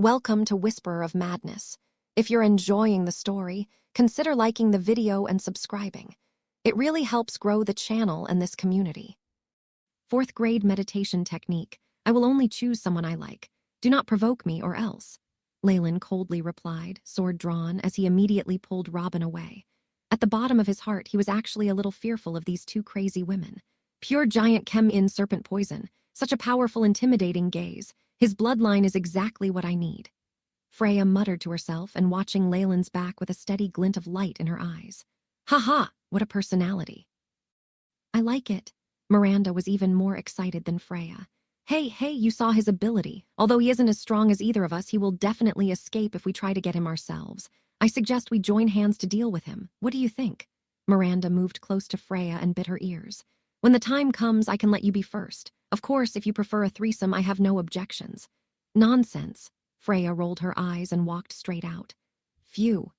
Welcome to Whisperer of Madness. If you're enjoying the story, consider liking the video and subscribing. It really helps grow the channel and this community. Fourth grade meditation technique. I will only choose someone I like. Do not provoke me or else. Leyland coldly replied, sword drawn, as he immediately pulled Robin away. At the bottom of his heart, he was actually a little fearful of these two crazy women. Pure giant chem-in serpent poison. Such a powerful, intimidating gaze. His bloodline is exactly what I need. Freya muttered to herself and watching Leyland's back with a steady glint of light in her eyes. Ha ha, what a personality. I like it. Miranda was even more excited than Freya. Hey, you saw his ability. Although he isn't as strong as either of us, he will definitely escape if we try to get him ourselves. I suggest we join hands to deal with him. What do you think? Miranda moved close to Freya and bit her ears. When the time comes, I can let you be first. Of course, if you prefer a threesome, I have no objections. Nonsense. Freya rolled her eyes and walked straight out. Phew.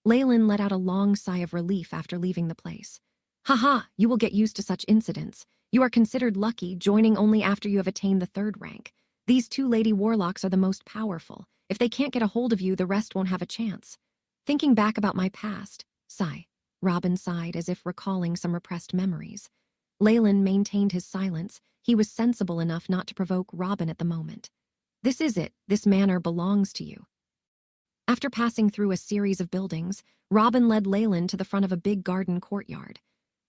Leyland let out a long sigh of relief after leaving the place. Haha, you will get used to such incidents. You are considered lucky, joining only after you have attained the 3rd rank. These 2 lady warlocks are the most powerful. If they can't get a hold of you, the rest won't have a chance. Thinking back about my past, sigh. Robin sighed as if recalling some repressed memories. Leyland maintained his silence. He was sensible enough not to provoke Robin at the moment. This is it. This manor belongs to you. After passing through a series of buildings, Robin led Leyland to the front of a big garden courtyard.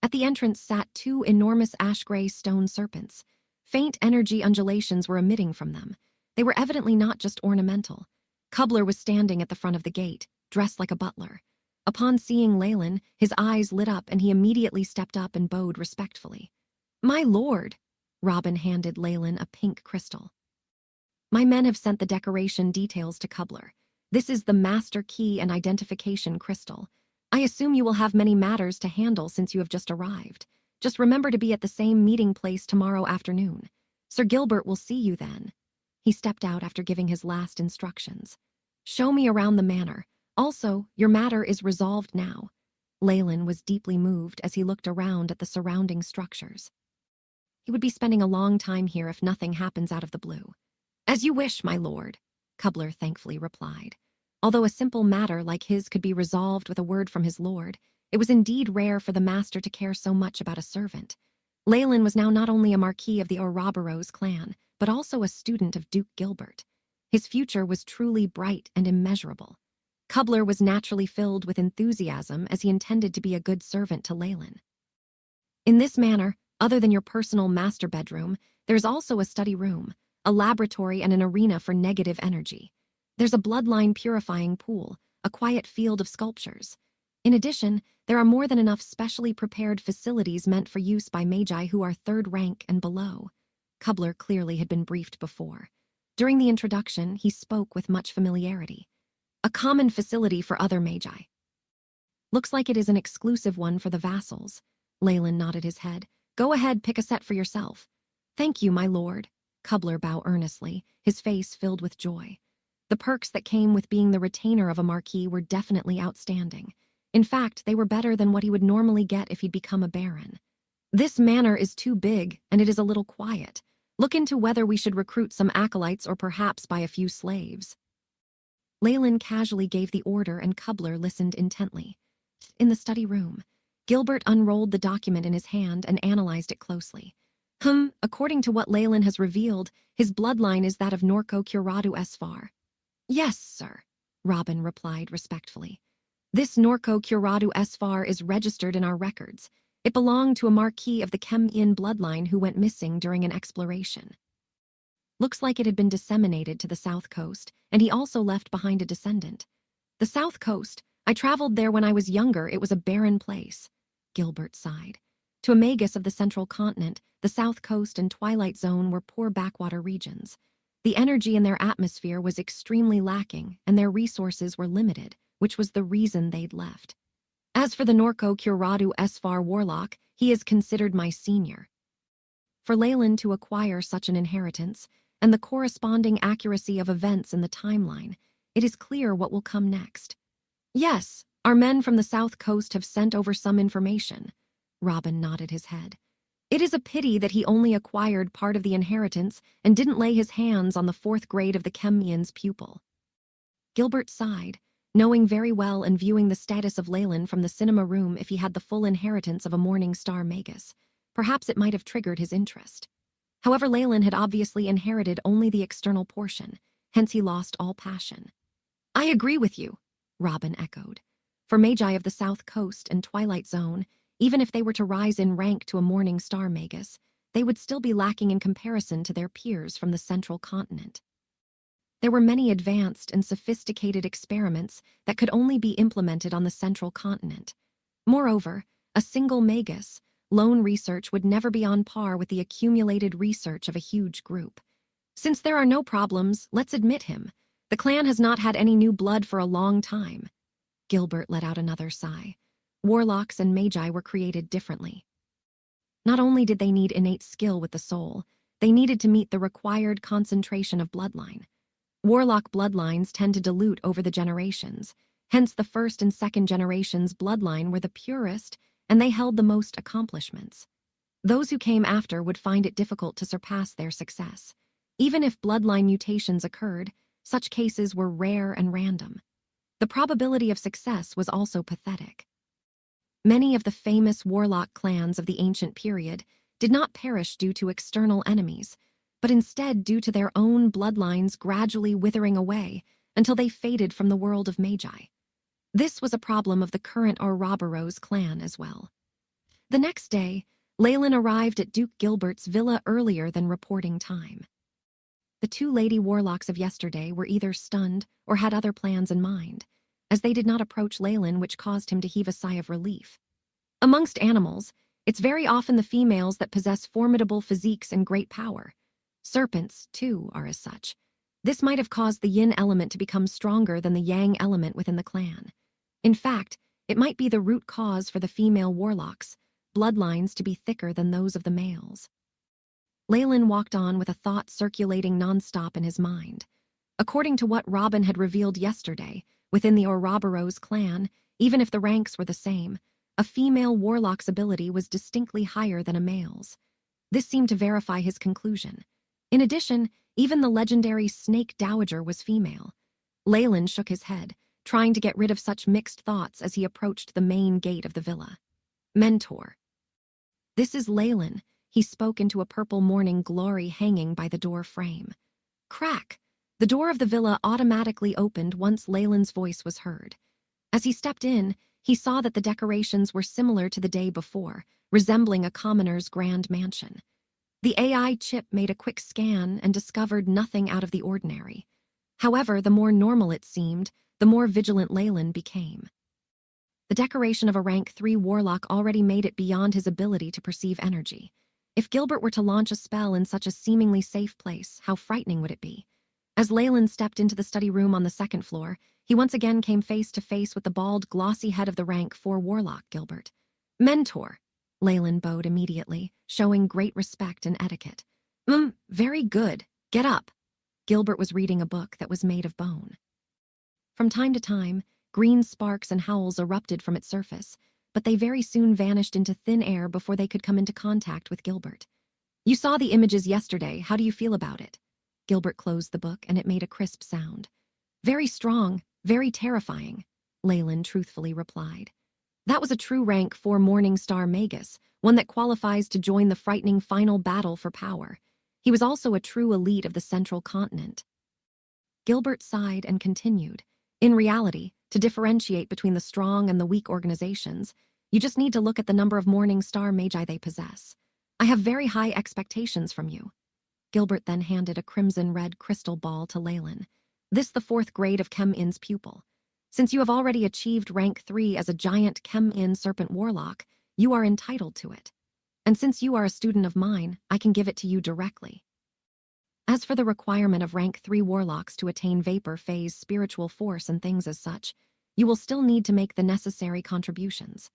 At the entrance sat 2 enormous ash-gray stone serpents. Faint energy undulations were emitting from them. They were evidently not just ornamental. Cobbler was standing at the front of the gate, dressed like a butler. Upon seeing Leyland, his eyes lit up and he immediately stepped up and bowed respectfully. My lord! Robin handed Leyland a pink crystal. My men have sent the decoration details to Cobbler. This is the master key and identification crystal. I assume you will have many matters to handle since you have just arrived. Just remember to be at the same meeting place tomorrow afternoon. Sir Gilbert will see you then. He stepped out after giving his last instructions. Show me around the manor. Also, your matter is resolved now. Leyland was deeply moved as he looked around at the surrounding structures. He would be spending a long time here if nothing happens out of the blue. As you wish, my lord, Cobbler thankfully replied. Although a simple matter like his could be resolved with a word from his lord, it was indeed rare for the master to care so much about a servant. Leyland was now not only a marquis of the Ouroboros clan, but also a student of Duke Gilbert. His future was truly bright and immeasurable. Cobbler was naturally filled with enthusiasm as he intended to be a good servant to Leyland. In this manner, other than your personal master bedroom, there's also a study room, a laboratory and an arena for negative energy. There's a bloodline purifying pool, a quiet field of sculptures. In addition, there are more than enough specially prepared facilities meant for use by magi who are 3rd rank and below. Cobbler clearly had been briefed before. During the introduction, he spoke with much familiarity. A common facility for other magi. Looks like it is an exclusive one for the vassals. Leyland nodded his head. Go ahead, pick a set for yourself. Thank you, my lord. Cobbler bowed earnestly, his face filled with joy. The perks that came with being the retainer of a marquis were definitely outstanding. In fact, they were better than what he would normally get if he'd become a baron. This manor is too big, and it is a little quiet. Look into whether we should recruit some acolytes or perhaps buy a few slaves. Leyland casually gave the order and Cobbler listened intently. In the study room, Gilbert unrolled the document in his hand and analyzed it closely. According to what Leyland has revealed, his bloodline is that of Norco Curado Esfar. Yes, sir, Robin replied respectfully. This Norco Curado Esfar is registered in our records. It belonged to a marquis of the chem-in bloodline who went missing during an exploration. Looks like it had been disseminated to the south coast, and he also left behind a descendant. The south coast, I traveled there when I was younger. It was a barren place. Gilbert sighed. To a Magus of the central continent, the south coast and twilight zone were poor backwater regions. The energy in their atmosphere was extremely lacking, and their resources were limited, which was the reason they'd left. As for the Norco Curado Esfar Warlock, he is considered my senior. For Leyland to acquire such an inheritance, and the corresponding accuracy of events in the timeline, it is clear what will come next. Yes, our men from the south coast have sent over some information. Robin nodded his head. It is a pity that he only acquired part of the inheritance and didn't lay his hands on the 4th grade of the Chemian's pupil. Gilbert sighed, knowing very well and viewing the status of Leyland from the cinema room. If he had the full inheritance of a Morning Star Magus, perhaps it might have triggered his interest. However, Leyland had obviously inherited only the external portion, hence he lost all passion. I agree with you, Robin echoed. For Magi of the South Coast and Twilight Zone, even if they were to rise in rank to a Morning Star Magus, they would still be lacking in comparison to their peers from the Central Continent. There were many advanced and sophisticated experiments that could only be implemented on the Central Continent. Moreover, a single Magus, lone research would never be on par with the accumulated research of a huge group. Since there are no problems, let's admit him. The clan has not had any new blood for a long time. Gilbert let out another sigh. Warlocks and Magi were created differently. Not only did they need innate skill with the soul, they needed to meet the required concentration of bloodline. Warlock bloodlines tend to dilute over the generations, hence the 1st and 2nd generations' bloodline were the purest and they held the most accomplishments. Those who came after would find it difficult to surpass their success. Even if bloodline mutations occurred, such cases were rare and random. The probability of success was also pathetic. Many of the famous warlock clans of the ancient period did not perish due to external enemies, but instead due to their own bloodlines gradually withering away until they faded from the world of Magi. This was a problem of the current Ouroboros clan as well. The next day, Leyland arrived at Duke Gilbert's villa earlier than reporting time. The 2 lady warlocks of yesterday were either stunned or had other plans in mind, as they did not approach Leyland, which caused him to heave a sigh of relief. Amongst animals, it's very often the females that possess formidable physiques and great power. Serpents, too, are as such. This might have caused the yin element to become stronger than the yang element within the clan. In fact, it might be the root cause for the female warlocks' bloodlines to be thicker than those of the males. Leyland walked on with a thought circulating nonstop in his mind. According to what Robin had revealed yesterday, within the Ouroboros clan, even if the ranks were the same, a female warlock's ability was distinctly higher than a male's. This seemed to verify his conclusion. In addition, even the legendary Snake Dowager was female. Leyland shook his head, trying to get rid of such mixed thoughts as he approached the main gate of the villa. Mentor. This is Leyland, he spoke into a purple morning glory hanging by the door frame. Crack! The door of the villa automatically opened once Leyland's voice was heard. As he stepped in, he saw that the decorations were similar to the day before, resembling a commoner's grand mansion. The AI chip made a quick scan and discovered nothing out of the ordinary. However, the more normal it seemed, the more vigilant Leyland became. The decoration of a rank 3 warlock already made it beyond his ability to perceive energy. If Gilbert were to launch a spell in such a seemingly safe place, how frightening would it be? As Leyland stepped into the study room on the 2nd floor, he once again came face to face with the bald, glossy head of the rank 4 warlock, Gilbert. Mentor, Leyland bowed immediately, showing great respect and etiquette. Very good. Get up. Gilbert was reading a book that was made of bone. From time to time, green sparks and howls erupted from its surface, but they very soon vanished into thin air before they could come into contact with Gilbert. You saw the images yesterday. How do you feel about it? Gilbert closed the book and it made a crisp sound. Very strong, very terrifying, Leyland truthfully replied. That was a true rank 4 Morning Star Magus, one that qualifies to join the frightening final battle for power. He was also a true elite of the Central Continent. Gilbert sighed and continued. In reality, to differentiate between the strong and the weak organizations, you just need to look at the number of Morning Star Magi they possess. I have very high expectations from you. Gilbert then handed a crimson-red crystal ball to Leyland. This the 4th grade of Chem-In's pupil. Since you have already achieved rank 3 as a giant Chem-In serpent warlock, you are entitled to it. And since you are a student of mine, I can give it to you directly. As for the requirement of rank 3 warlocks to attain vapor phase spiritual force and things as such, you will still need to make the necessary contributions.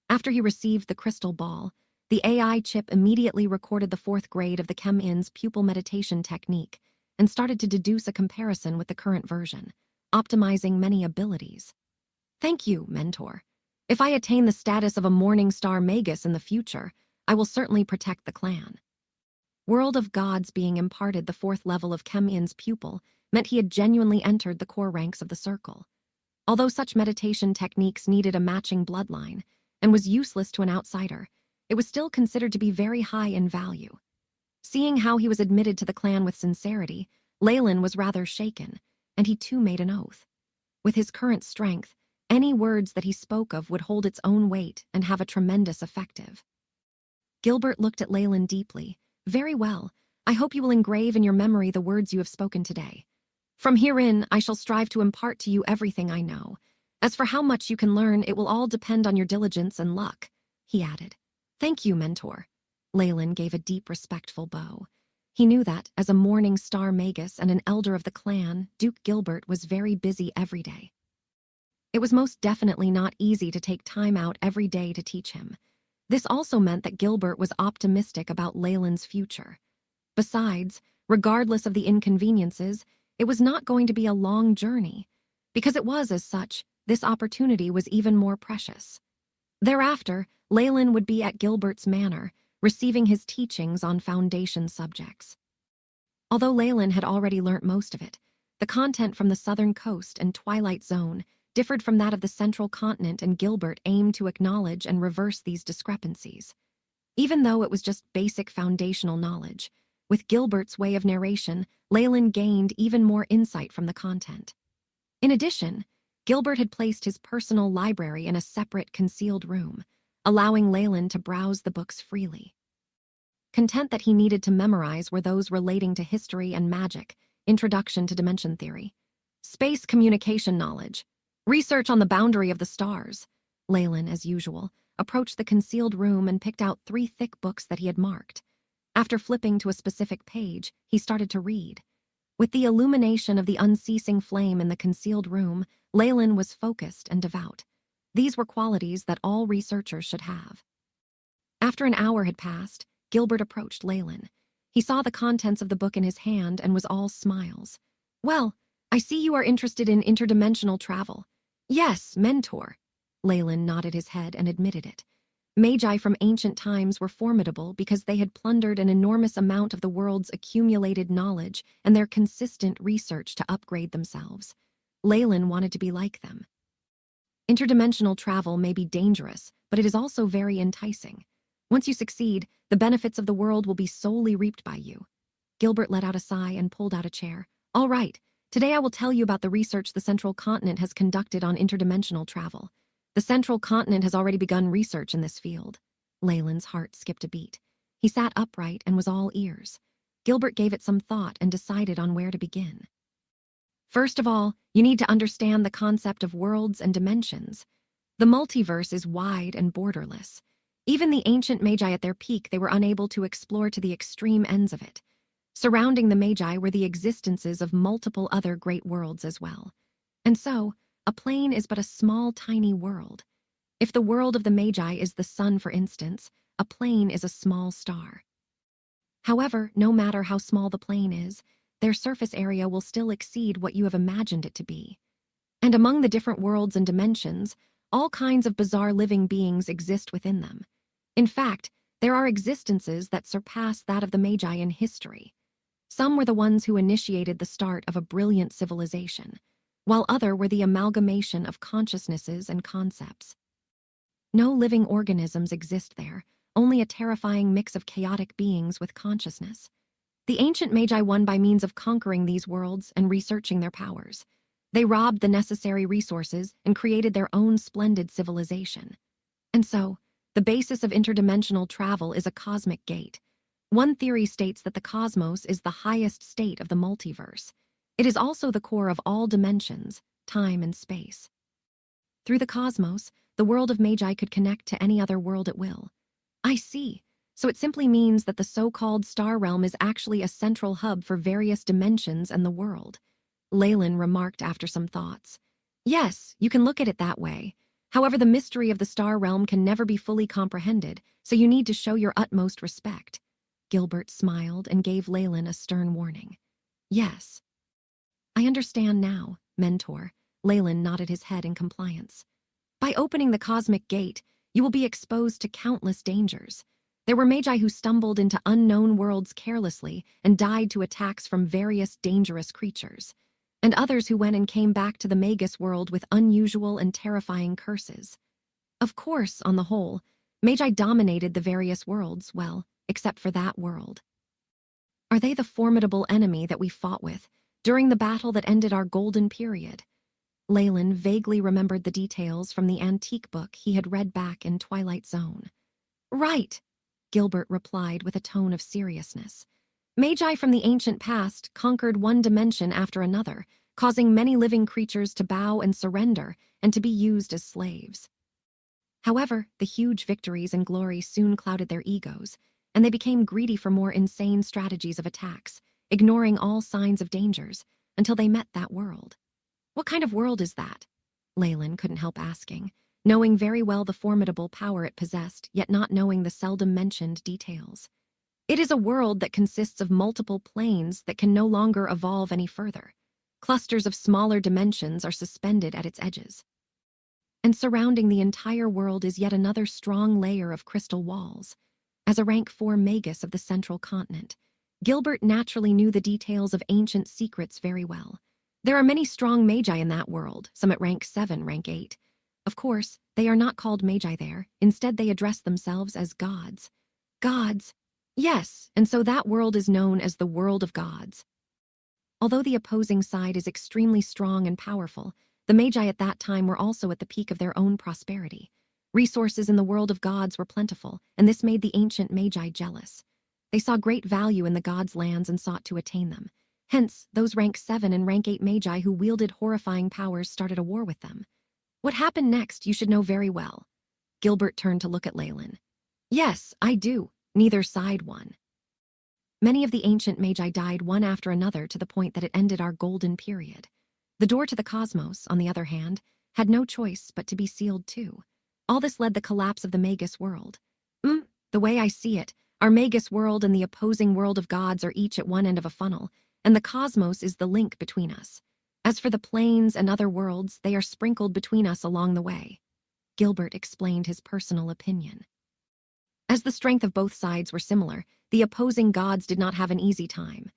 After he received the crystal ball, the AI chip immediately recorded the 4th grade of the Chem-In's pupil meditation technique and started to deduce a comparison with the current version, optimizing many abilities. Thank you, Mentor. If I attain the status of a Morning Star Magus in the future, I will certainly protect the clan. World of Gods being imparted the 4th level of Kemian's pupil meant he had genuinely entered the core ranks of the circle. Although such meditation techniques needed a matching bloodline and was useless to an outsider, it was still considered to be very high in value. Seeing how he was admitted to the clan with sincerity, Leyland was rather shaken, and he too made an oath. With his current strength, any words that he spoke of would hold its own weight and have a tremendous effective. Gilbert looked at Leyland deeply. Very well. I hope you will engrave in your memory the words you have spoken today. From herein, I shall strive to impart to you everything I know. As for how much you can learn, it will all depend on your diligence and luck, he added. Thank you, mentor. Leyland gave a deep, respectful bow. He knew that, as a morning star Magus and an elder of the clan, Duke Gilbert was very busy every day. It was most definitely not easy to take time out every day to teach him. This also meant that Gilbert was optimistic about Leyland's future. Besides, regardless of the inconveniences, it was not going to be a long journey. Because it was as such, this opportunity was even more precious. Thereafter, Leyland would be at Gilbert's manor, receiving his teachings on foundation subjects. Although Leyland had already learnt most of it, the content from the southern coast and Twilight Zone differed from that of the central continent, and Gilbert aimed to acknowledge and reverse these discrepancies. Even though it was just basic foundational knowledge, with Gilbert's way of narration, Leyland gained even more insight from the content. In addition, Gilbert had placed his personal library in a separate, concealed room, allowing Leyland to browse the books freely. Content that he needed to memorize were those relating to history and magic, introduction to dimension theory, space communication knowledge, research on the boundary of the stars. Leyland, as usual, approached the concealed room and picked out 3 thick books that he had marked. After flipping to a specific page, he started to read. With the illumination of the unceasing flame in the concealed room, Leyland was focused and devout. These were qualities that all researchers should have. After an hour had passed, Gilbert approached Leyland. He saw the contents of the book in his hand and was all smiles. Well, I see you are interested in interdimensional travel. Yes, mentor. Leyland nodded his head and admitted it. Magi from ancient times were formidable because they had plundered an enormous amount of the world's accumulated knowledge and their consistent research to upgrade themselves. Leyland wanted to be like them. Interdimensional travel may be dangerous, but it is also very enticing. Once you succeed, the benefits of the world will be solely reaped by you. Gilbert let out a sigh and pulled out a chair. All right, today I will tell you about the research the Central Continent has conducted on interdimensional travel. The Central Continent has already begun research in this field. Leyland's heart skipped a beat. He sat upright and was all ears. Gilbert gave it some thought and decided on where to begin. First of all, you need to understand the concept of worlds and dimensions. The multiverse is wide and borderless. Even the ancient Magi at their peak, they were unable to explore to the extreme ends of it. Surrounding the Magi were the existences of multiple other great worlds as well. And so, a plane is but a small, tiny world. If the world of the Magi is the sun, for instance, a plane is a small star. However, no matter how small the plane is, their surface area will still exceed what you have imagined it to be. And among the different worlds and dimensions, all kinds of bizarre living beings exist within them. In fact, there are existences that surpass that of the Magi in history. Some were the ones who initiated the start of a brilliant civilization, while others were the amalgamation of consciousnesses and concepts. No living organisms exist there, only a terrifying mix of chaotic beings with consciousness. The ancient Magi won by means of conquering these worlds and researching their powers. They robbed the necessary resources and created their own splendid civilization. And so, the basis of interdimensional travel is a cosmic gate. One theory states that the cosmos is the highest state of the multiverse. It is also the core of all dimensions, time and space. Through the cosmos, the world of Magi could connect to any other world at will. I see. So it simply means that the so-called star realm is actually a central hub for various dimensions and the world. Leyland remarked after some thoughts. Yes, you can look at it that way. However, the mystery of the star realm can never be fully comprehended, so you need to show your utmost respect. Gilbert smiled and gave Leyland a stern warning. Yes. I understand now, mentor. Leyland nodded his head in compliance. By opening the cosmic gate, you will be exposed to countless dangers. There were magi who stumbled into unknown worlds carelessly and died to attacks from various dangerous creatures, and others who went and came back to the Magus world with unusual and terrifying curses. Of course, on the whole, magi dominated the various worlds, well, except for that world. Are they the formidable enemy that we fought with during the battle that ended our golden period? Leyland vaguely remembered the details from the antique book he had read back in Twilight Zone. Right, Gilbert replied with a tone of seriousness. Magi from the ancient past conquered one dimension after another, causing many living creatures to bow and surrender and to be used as slaves. However, the huge victories and glory soon clouded their egos, and they became greedy for more insane strategies of attacks, ignoring all signs of dangers, until they met that world. What kind of world is that? Leyland couldn't help asking, knowing very well the formidable power it possessed, yet not knowing the seldom mentioned details. It is a world that consists of multiple planes that can no longer evolve any further. Clusters of smaller dimensions are suspended at its edges. And surrounding the entire world is yet another strong layer of crystal walls. As a rank 4 Magus of the central continent, Gilbert naturally knew the details of ancient secrets very well. There are many strong magi in that world, some at rank 7, rank 8. Of course, they are not called magi there. Instead, they address themselves as gods. Gods? Yes, and so that world is known as the world of gods. Although the opposing side is extremely strong and powerful, the magi at that time were also at the peak of their own prosperity. Resources in the world of gods were plentiful, and this made the ancient magi jealous. They saw great value in the gods' lands and sought to attain them. Hence, those rank 7 and rank 8 magi who wielded horrifying powers started a war with them. What happened next you should know very well. Gilbert turned to look at Leyland. Yes, I do. Neither side won. Many of the ancient magi died one after another to the point that it ended our golden period. The door to the cosmos, on the other hand, had no choice but to be sealed too. All this led the collapse of the Magus world. The way I see it, our Magus world and the opposing world of gods are each at one end of a funnel, and the cosmos is the link between us. As for the planes and other worlds, they are sprinkled between us along the way. Gilbert explained his personal opinion. As the strength of both sides were similar, the opposing gods did not have an easy time.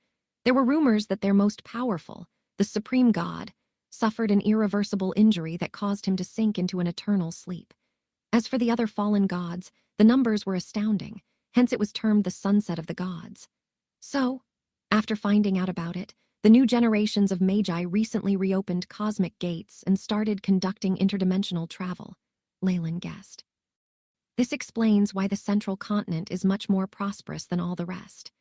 There were rumors that their most powerful, the supreme god, suffered an irreversible injury that caused him to sink into an eternal sleep. As for the other fallen gods, the numbers were astounding, hence it was termed the sunset of the gods. So, after finding out about it, the new generations of magi recently reopened cosmic gates and started conducting interdimensional travel, Leyland guessed. This explains why the central continent is much more prosperous than all the rest.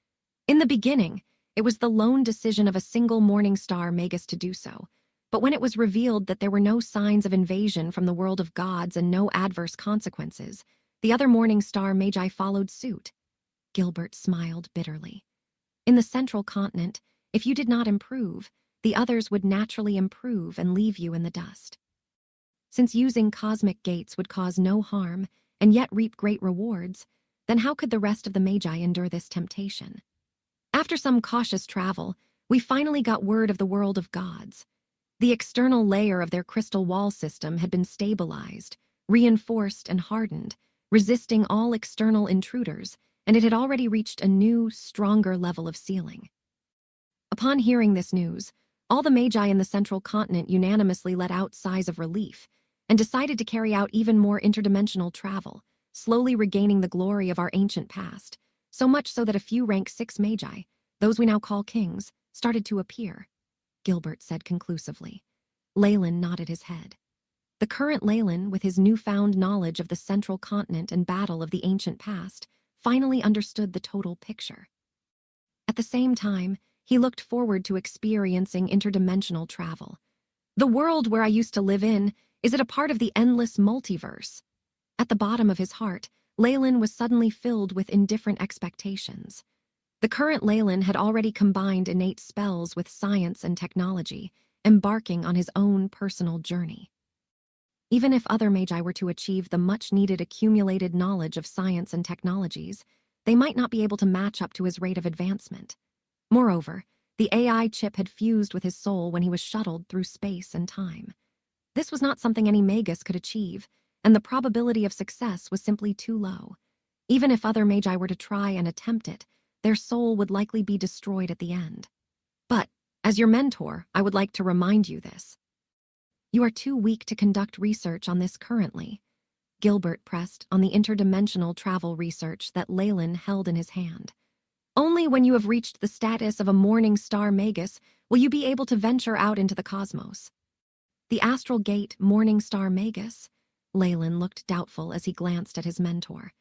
In the beginning, it was the lone decision of a single morning star Magus to do so, but when it was revealed that there were no signs of invasion from the world of gods and no adverse consequences, the other morning star magi followed suit. Gilbert smiled bitterly. In the central continent, if you did not improve, the others would naturally improve and leave you in the dust. Since using cosmic gates would cause no harm and yet reap great rewards, then how could the rest of the magi endure this temptation? After some cautious travel, we finally got word of the world of gods. The external layer of their crystal wall system had been stabilized, reinforced and hardened, resisting all external intruders, and it had already reached a new, stronger level of sealing. Upon hearing this news, all the magi in the central continent unanimously let out sighs of relief and decided to carry out even more interdimensional travel, slowly regaining the glory of our ancient past, so much so that a few rank 6 magi, those we now call kings, started to appear, Gilbert said conclusively. Leyland nodded his head. The current Leyland, with his newfound knowledge of the central continent and battle of the ancient past, finally understood the total picture. At the same time, he looked forward to experiencing interdimensional travel. The world where I used to live in, is it a part of the endless multiverse? At the bottom of his heart, Leyland was suddenly filled with indifferent expectations. The current Leyland had already combined innate spells with science and technology, embarking on his own personal journey. Even if other magi were to achieve the much-needed accumulated knowledge of science and technologies, they might not be able to match up to his rate of advancement. Moreover, the AI chip had fused with his soul when he was shuttled through space and time. This was not something any Magus could achieve, and the probability of success was simply too low. Even if other magi were to try and attempt it, their soul would likely be destroyed at the end. But, as your mentor, I would like to remind you this. You are too weak to conduct research on this currently. Gilbert pressed on the interdimensional travel research that Leyland held in his hand. Only when you have reached the status of a morning star Magus will you be able to venture out into the cosmos. The astral gate morning star Magus? Leyland looked doubtful as he glanced at his mentor.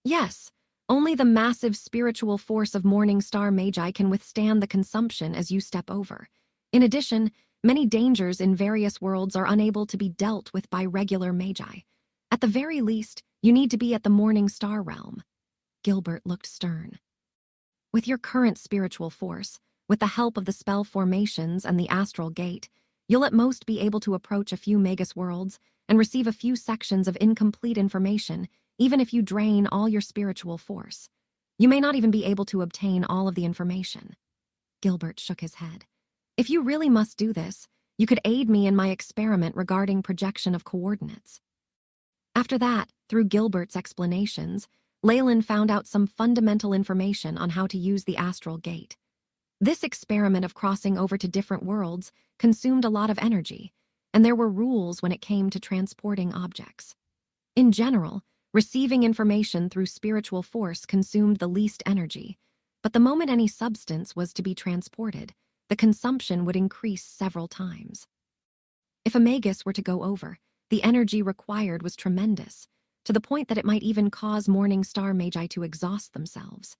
Yes, only the massive spiritual force of morning star magi can withstand the consumption as you step over. In addition, many dangers in various worlds are unable to be dealt with by regular magi. At the very least, you need to be at the morning star realm. Gilbert looked stern. With your current spiritual force, with the help of the spell formations and the astral gate, you'll at most be able to approach a few Magus worlds and receive a few sections of incomplete information, even if you drain all your spiritual force. You may not even be able to obtain all of the information. Gilbert shook his head. If you really must do this, you could aid me in my experiment regarding projection of coordinates. After that, through Gilbert's explanations, Leyland found out some fundamental information on how to use the astral gate. This experiment of crossing over to different worlds consumed a lot of energy, and there were rules when it came to transporting objects. In general, receiving information through spiritual force consumed the least energy, but the moment any substance was to be transported, the consumption would increase several times. If a Magus were to go over, the energy required was tremendous, to the point that it might even cause morning star magi to exhaust themselves.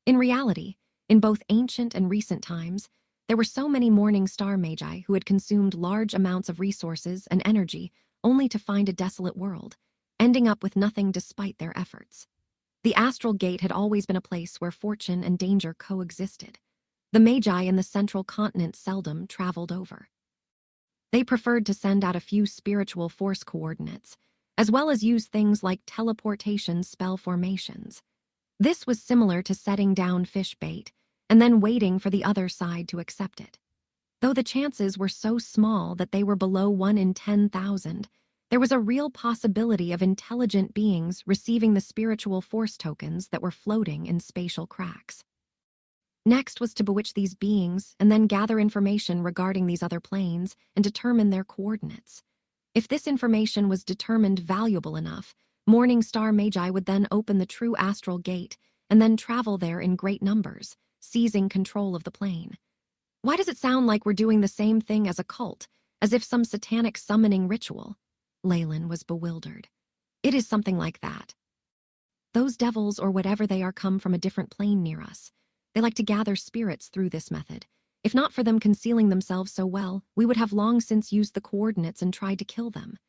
In reality, in both ancient and recent times, there were so many morning star magi who had consumed large amounts of resources and energy only to find a desolate world, ending up with nothing despite their efforts. The astral gate had always been a place where fortune and danger coexisted. The magi in the central continent seldom traveled over. They preferred to send out a few spiritual force coordinates, as well as use things like teleportation spell formations. This was similar to setting down fish bait and then waiting for the other side to accept it. Though the chances were so small that they were below 1 in 10,000, there was a real possibility of intelligent beings receiving the spiritual force tokens that were floating in spatial cracks. Next was to bewitch these beings and then gather information regarding these other planes and determine their coordinates. If this information was determined valuable enough, morning star magi would then open the true astral gate and then travel there in great numbers, seizing control of the plane. Why does it sound like we're doing the same thing as a cult, as if some satanic summoning ritual? Leyland was bewildered. It is something like that. Those devils or whatever they are come from a different plane near us. They like to gather spirits through this method. If not for them concealing themselves so well, we would have long since used the coordinates and tried to kill them.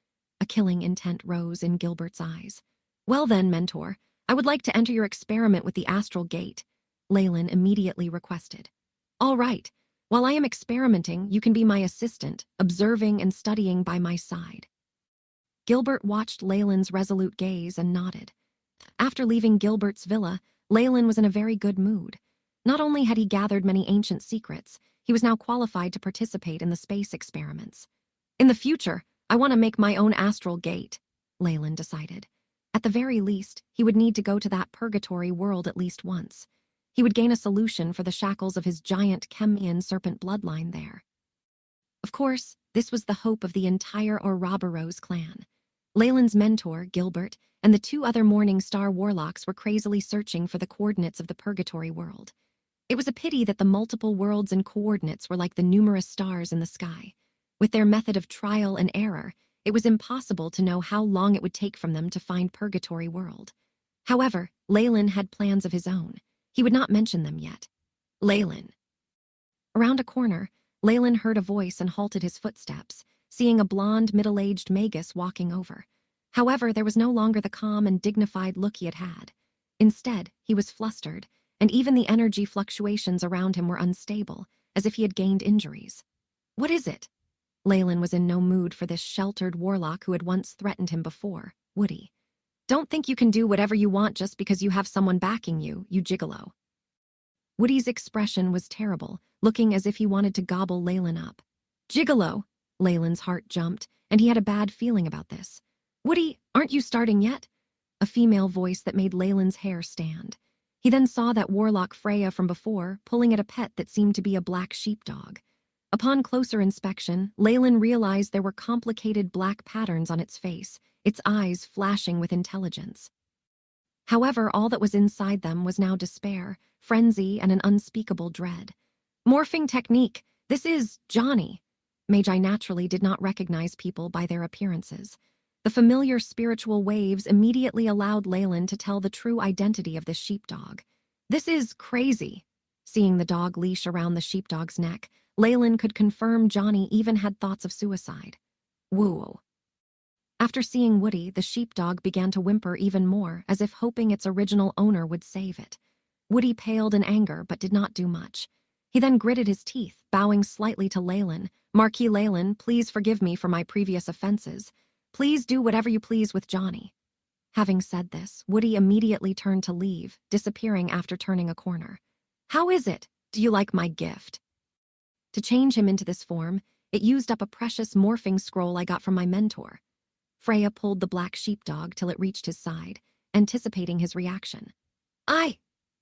A killing intent rose in Gilbert's eyes. Well then, mentor, I would like to enter your experiment with the astral gate, Leyland immediately requested. All right. While I am experimenting, you can be my assistant, observing and studying by my side. Gilbert watched Leyland's resolute gaze and nodded. After leaving Gilbert's villa, Leyland was in a very good mood. Not only had he gathered many ancient secrets, he was now qualified to participate in the space experiments. In the future, I want to make my own astral gate, Leyland decided. At the very least, he would need to go to that purgatory world at least once. He would gain a solution for the shackles of his giant Chemian serpent bloodline there. Of course, this was the hope of the entire Ouroboros clan. Leyland's mentor, Gilbert, and the 2 other Morning Star Warlocks were crazily searching for the coordinates of the purgatory world. It was a pity that the multiple worlds and coordinates were like the numerous stars in the sky. With their method of trial and error, it was impossible to know how long it would take from them to find Purgatory World. However, Leyland had plans of his own. He would not mention them yet. Leyland. Around a corner, Leyland heard a voice and halted his footsteps, seeing a blonde, middle-aged Magus walking over. However, there was no longer the calm and dignified look he had had. Instead, he was flustered, and even the energy fluctuations around him were unstable, as if he had gained injuries. What is it? Leyland was in no mood for this sheltered warlock who had once threatened him before, would he? Don't think you can do whatever you want just because you have someone backing you, you gigolo. Woody's expression was terrible, looking as if he wanted to gobble Leyland up. Gigolo! Leyland's heart jumped, and he had a bad feeling about this. Woody, aren't you starting yet? a female voice that made Leyland's hair stand. He then saw that Warlock Freya from before, pulling at a pet that seemed to be a black sheepdog. Upon closer inspection, Leyland realized there were complicated black patterns on its face, its eyes flashing with intelligence. However, all that was inside them was now despair, frenzy, and an unspeakable dread. Morphing technique. This is Johnny. Magi naturally did not recognize people by their appearances. The familiar spiritual waves immediately allowed Leyland to tell the true identity of this sheepdog. This is crazy. Seeing the dog leash around the sheepdog's neck, Leyland could confirm Johnny even had thoughts of suicide. Woo. After seeing Woody, the sheepdog began to whimper even more, as if hoping its original owner would save it. Woody paled in anger but did not do much. He then gritted his teeth, bowing slightly to Leyland. Marquis Leyland, please forgive me for my previous offenses. Please do whatever you please with Johnny. Having said this, Woody immediately turned to leave, disappearing after turning a corner. How is it? Do you like my gift? To change him into this form, it used up a precious morphing scroll I got from my mentor. Freya pulled the black sheepdog till it reached his side, anticipating his reaction.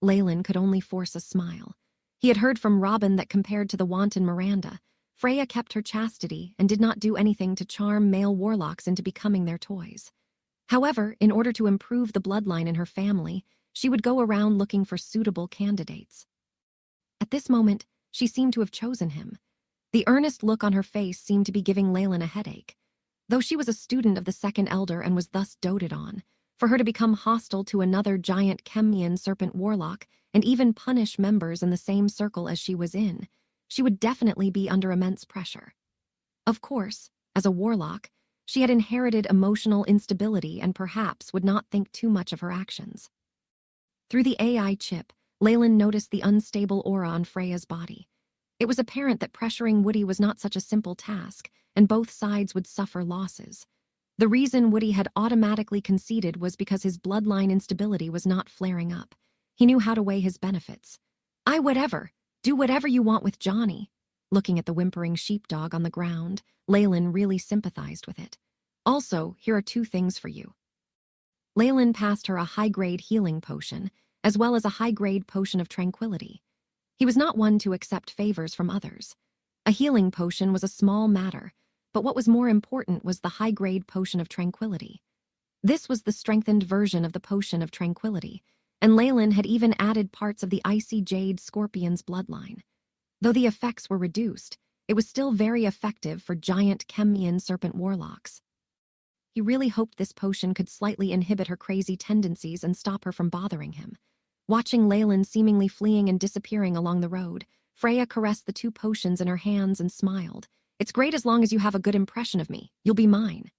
Leyland could only force a smile. He had heard from Robin that compared to the wanton Miranda, Freya kept her chastity and did not do anything to charm male warlocks into becoming their toys. However, in order to improve the bloodline in her family, she would go around looking for suitable candidates. At this moment, she seemed to have chosen him. The earnest look on her face seemed to be giving Leyland a headache. Though she was a student of the Second Elder and was thus doted on, for her to become hostile to another giant Chemian serpent warlock and even punish members in the same circle as she was in, she would definitely be under immense pressure. Of course, as a warlock, she had inherited emotional instability and perhaps would not think too much of her actions. Through the AI chip, Leyland noticed the unstable aura on Freya's body. It was apparent that pressuring Woody was not such a simple task, and both sides would suffer losses. The reason Woody had automatically conceded was because his bloodline instability was not flaring up. He knew how to weigh his benefits. Do whatever you want with Johnny. Looking at the whimpering sheepdog on the ground, Leyland really sympathized with it. Also, here are 2 things for you. Leyland passed her a high-grade healing potion, as well as a high-grade potion of tranquility. He was not one to accept favors from others. A healing potion was a small matter, but what was more important was the high-grade potion of tranquility. This was the strengthened version of the potion of tranquility, and Leyland had even added parts of the icy jade scorpion's bloodline. Though the effects were reduced, it was still very effective for giant Chemian serpent warlocks. He really hoped this potion could slightly inhibit her crazy tendencies and stop her from bothering him. Watching Leyland seemingly fleeing and disappearing along the road, Freya caressed the 2 potions in her hands and smiled. It's great as long as you have a good impression of me. You'll be mine.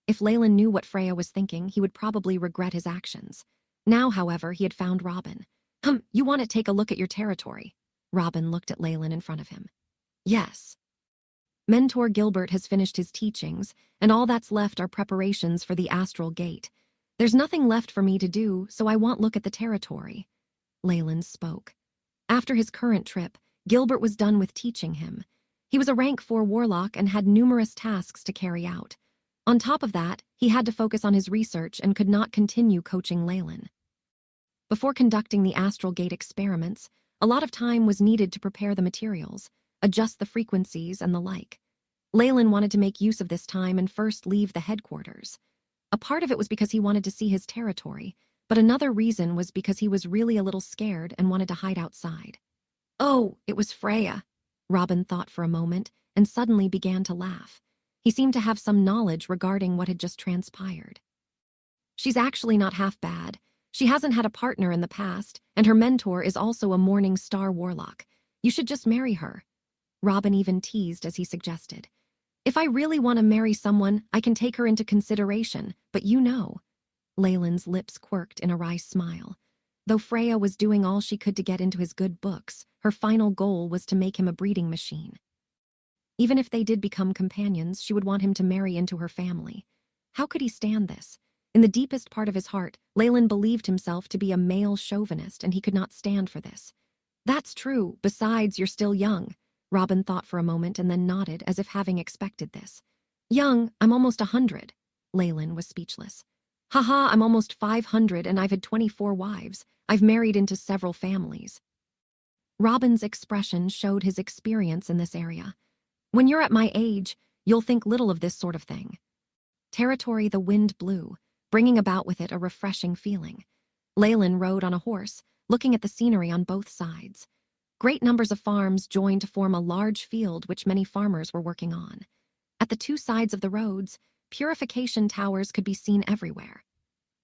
If Leyland knew what Freya was thinking, he would probably regret his actions. Now, however, he had found Robin. You want to take a look at your territory? Robin looked at Leyland in front of him. Yes. Mentor Gilbert has finished his teachings, and all that's left are preparations for the astral gate. There's nothing left for me to do, so I want look at the territory. Leyland spoke. After his current trip, Gilbert was done with teaching him. He was a rank 4 warlock and had numerous tasks to carry out. On top of that, he had to focus on his research and could not continue coaching Leyland. Before conducting the astral gate experiments, a lot of time was needed to prepare the materials, adjust the frequencies, and the like. Leyland wanted to make use of this time and first leave the headquarters. A part of it was because he wanted to see his territory, but another reason was because he was really a little scared and wanted to hide outside. Oh, it was Freya. Robin thought for a moment and suddenly began to laugh. He seemed to have some knowledge regarding what had just transpired. She's actually not half bad. She hasn't had a partner in the past, and her mentor is also a Morning Star warlock. You should just marry her. Robin even teased as he suggested. If I really want to marry someone, I can take her into consideration, but you know. Leyland's lips quirked in a wry smile. Though Freya was doing all she could to get into his good books, her final goal was to make him a breeding machine. Even if they did become companions, she would want him to marry into her family. How could he stand this? In the deepest part of his heart, Leyland believed himself to be a male chauvinist, and he could not stand for this. That's true. Besides, you're still young. Robin thought for a moment and then nodded as if having expected this. Young, I'm almost 100. Leyland was speechless. Haha, I'm almost 500 and I've had 24 wives. I've married into several families. Robin's expression showed his experience in this area. When you're at my age, you'll think little of this sort of thing. Territory the wind blew, bringing about with it a refreshing feeling. Leyland rode on a horse, looking at the scenery on both sides. Great numbers of farms joined to form a large field which many farmers were working on. At the two sides of the roads, purification towers could be seen everywhere.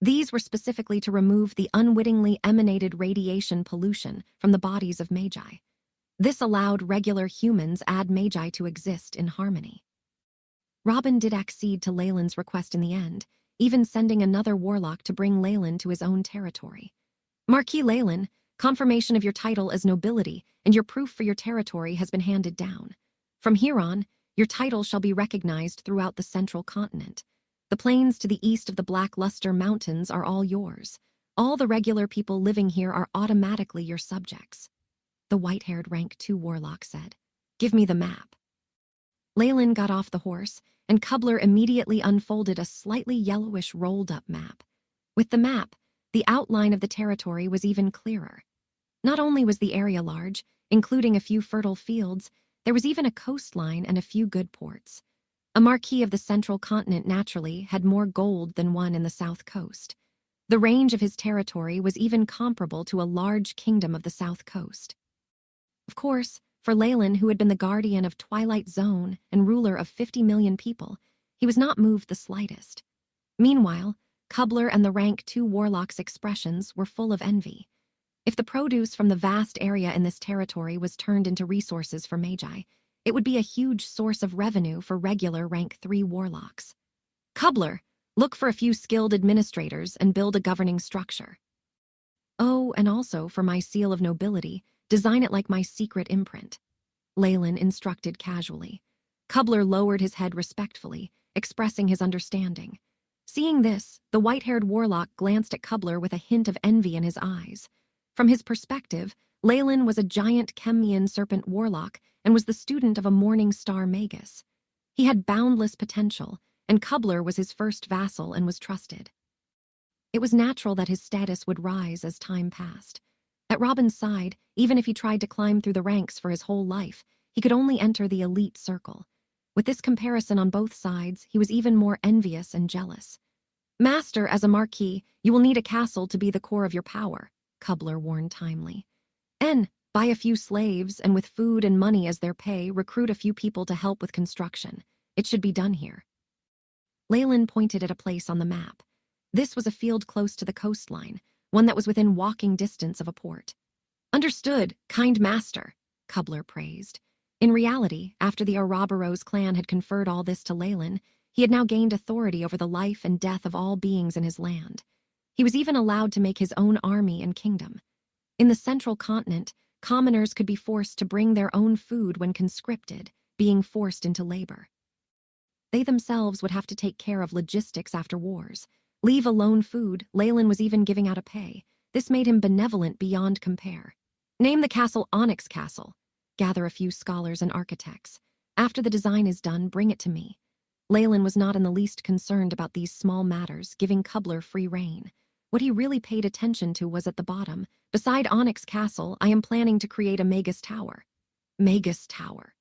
These were specifically to remove the unwittingly emanated radiation pollution from the bodies of magi. This allowed regular humans and magi to exist in harmony. Robin did accede to Leyland's request in the end, even sending another warlock to bring Leyland to his own territory. Marquis Leyland, confirmation of your title as nobility and your proof for your territory has been handed down. From here on, your title shall be recognized throughout the central continent. The plains to the east of the Black Luster Mountains are all yours. All the regular people living here are automatically your subjects. The white-haired rank 2 warlock said, "Give me the map." Leyland got off the horse, and Kubler immediately unfolded a slightly yellowish rolled-up map. With the map, the outline of the territory was even clearer. Not only was the area large, including a few fertile fields, there was even a coastline and a few good ports. A marquis of the central continent naturally had more gold than one in the south coast. The range of his territory was even comparable to a large kingdom of the south coast. Of course, for Leyland, who had been the guardian of Twilight Zone and ruler of 50 million people, he was not moved the slightest. Meanwhile, Kubler and the rank 2 warlock's expressions were full of envy. If the produce from the vast area in this territory was turned into resources for magi, it would be a huge source of revenue for regular rank 3 warlocks. Kubler, look for a few skilled administrators and build a governing structure. Oh, and also for my seal of nobility, design it like my secret imprint. Leyland instructed casually. Kubler lowered his head respectfully, expressing his understanding. Seeing this, the white-haired warlock glanced at Kubler with a hint of envy in his eyes. From his perspective, Leyland was a giant Chemian serpent warlock and was the student of a morning star Magus. He had boundless potential, and Kubler was his first vassal and was trusted. It was natural that his status would rise as time passed. At Robin's side, even if he tried to climb through the ranks for his whole life, he could only enter the elite circle. With this comparison on both sides, he was even more envious and jealous. Master, as a marquis, you will need a castle to be the core of your power, Kubler warned timely. Buy a few slaves and with food and money as their pay, recruit a few people to help with construction. It should be done here. Leyland pointed at a place on the map. This was a field close to the coastline, one that was within walking distance of a port. Understood, kind master, Kubler praised. In reality, after the Ouroboros clan had conferred all this to Leyland, he had now gained authority over the life and death of all beings in his land. He was even allowed to make his own army and kingdom. In the central continent, commoners could be forced to bring their own food when conscripted, being forced into labor. They themselves would have to take care of logistics after wars. Leave alone food, Leyland was even giving out a pay. This made him benevolent beyond compare. Name the castle Onyx Castle. Gather a few scholars and architects. After the design is done, bring it to me. Leyland was not in the least concerned about these small matters, giving Kubler free rein. What he really paid attention to was at the bottom. Beside Onyx Castle, I am planning to create a Magus Tower. Magus Tower.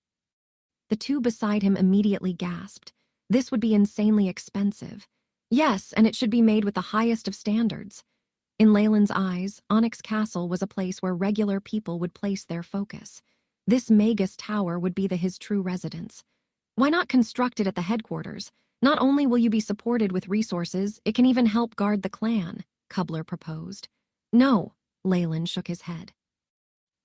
The two beside him immediately gasped. This would be insanely expensive. Yes, and it should be made with the highest of standards. In Leyland's eyes, Onyx Castle was a place where regular people would place their focus. This Magus Tower would be his true residence. Why not construct it at the headquarters? Not only will you be supported with resources, it can even help guard the clan, Kubler proposed. No, Leyland shook his head.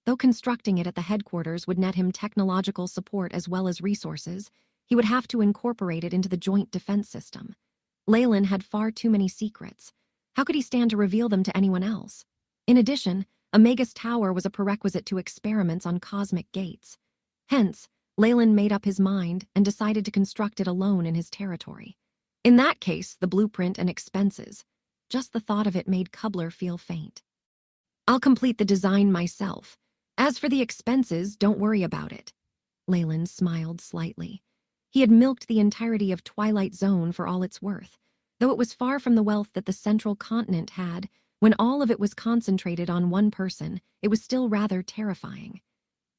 Though constructing it at the headquarters would net him technological support as well as resources, he would have to incorporate it into the joint defense system. Leyland had far too many secrets. How could he stand to reveal them to anyone else? In addition, a Magus Tower was a prerequisite to experiments on cosmic gates. Hence, Leyland made up his mind and decided to construct it alone in his territory. In that case, the blueprint and expenses. Just the thought of it made Kubler feel faint. I'll complete the design myself. As for the expenses, don't worry about it. Leyland smiled slightly. He had milked the entirety of Twilight Zone for all it's worth. Though it was far from the wealth that the central continent had, when all of it was concentrated on one person, it was still rather terrifying.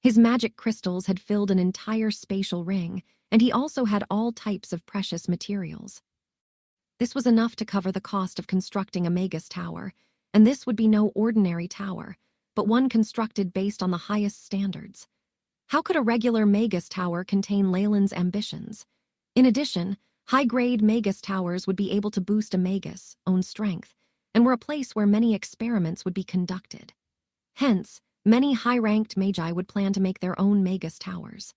His magic crystals had filled an entire spatial ring, and he also had all types of precious materials. This was enough to cover the cost of constructing a Magus tower, and this would be no ordinary tower, but one constructed based on the highest standards. How could a regular Magus tower contain Leyland's ambitions? In addition, high-grade Magus towers would be able to boost a Magus' own strength, and were a place where many experiments would be conducted. Hence, many high-ranked magi would plan to make their own Magus towers.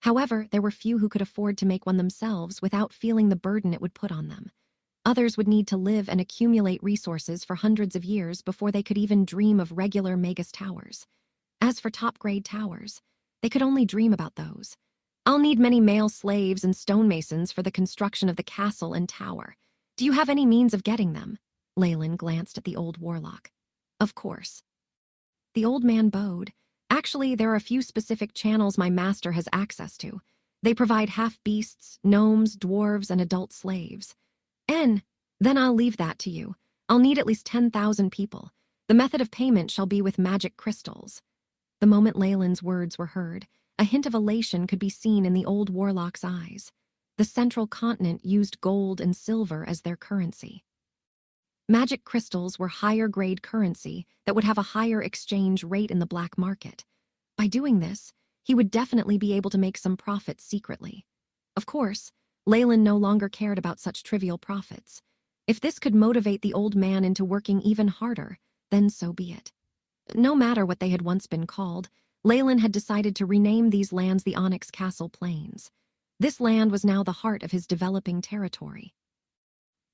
However, there were few who could afford to make one themselves without feeling the burden it would put on them. Others would need to live and accumulate resources for hundreds of years before they could even dream of regular Magus towers. As for top-grade towers, they could only dream about those. I'll need many male slaves and stonemasons for the construction of the castle and tower. Do you have any means of getting them? Leyland glanced at the old warlock. Of course. The old man bowed. Actually, there are a few specific channels my master has access to. They provide half-beasts, gnomes, dwarves, and adult slaves. Then I'll leave that to you. I'll need at least 10,000 people. The method of payment shall be with magic crystals. The moment Leyland's words were heard, a hint of elation could be seen in the old warlock's eyes. The central continent used gold and silver as their currency. Magic crystals were higher-grade currency that would have a higher exchange rate in the black market. By doing this, he would definitely be able to make some profits secretly. Of course, Leyland no longer cared about such trivial profits. If this could motivate the old man into working even harder, then so be it. No matter what they had once been called, Leyland had decided to rename these lands the Onyx Castle Plains. This land was now the heart of his developing territory.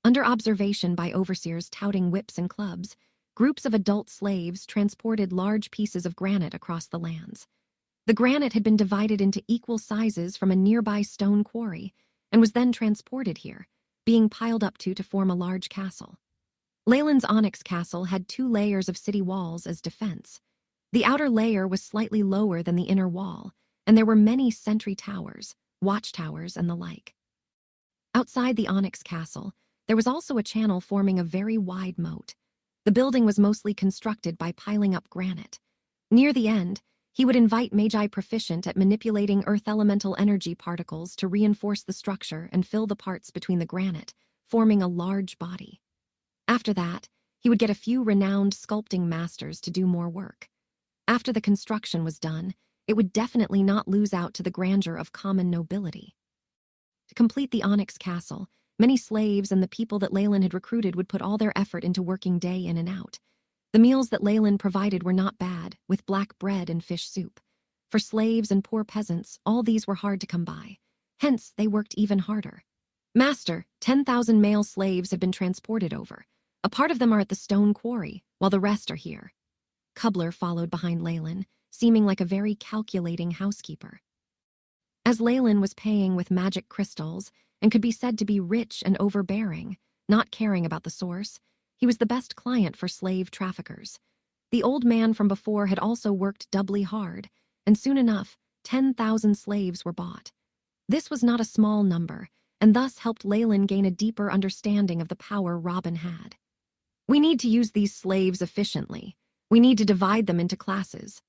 Under observation by overseers touting whips and clubs, groups of adult slaves transported large pieces of granite across the lands. The granite had been divided into equal sizes from a nearby stone quarry and was then transported here, being piled up to form a large castle. Leyland's Onyx Castle had 2 layers of city walls as defense. The outer layer was slightly lower than the inner wall, and there were many sentry towers, watchtowers, and the like. Outside the Onyx Castle, there was also a channel forming a very wide moat. The building was mostly constructed by piling up granite. Near the end, he would invite magi proficient at manipulating earth elemental energy particles to reinforce the structure and fill the parts between the granite, forming a large body. After that, he would get a few renowned sculpting masters to do more work. After the construction was done, it would definitely not lose out to the grandeur of common nobility. To complete the Onyx Castle, many slaves and the people that Leyland had recruited would put all their effort into working day in and out. The meals that Leyland provided were not bad, with black bread and fish soup. For slaves and poor peasants, all these were hard to come by. Hence, they worked even harder. Master, 10,000 male slaves have been transported over. A part of them are at the stone quarry, while the rest are here. Kubler followed behind Leyland, seeming like a very calculating housekeeper. As Leyland was paying with magic crystals and could be said to be rich and overbearing, not caring about the source, he was the best client for slave traffickers. The old man from before had also worked doubly hard, and soon enough, 10,000 slaves were bought. This was not a small number, and thus helped Leyland gain a deeper understanding of the power Robin had. We need to use these slaves efficiently. We need to divide them into classes.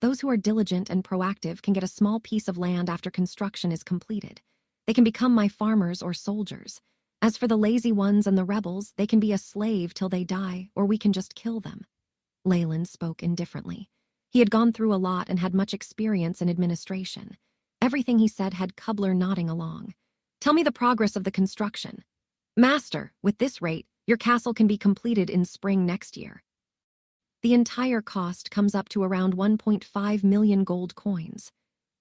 Those who are diligent and proactive can get a small piece of land after construction is completed. They can become my farmers or soldiers. As for the lazy ones and the rebels, they can be a slave till they die, or we can just kill them. Leyland spoke indifferently. He had gone through a lot and had much experience in administration. Everything he said had Kubler nodding along. Tell me the progress of the construction. Master, with this rate, your castle can be completed in spring next year. The entire cost comes up to around 1.5 million gold coins.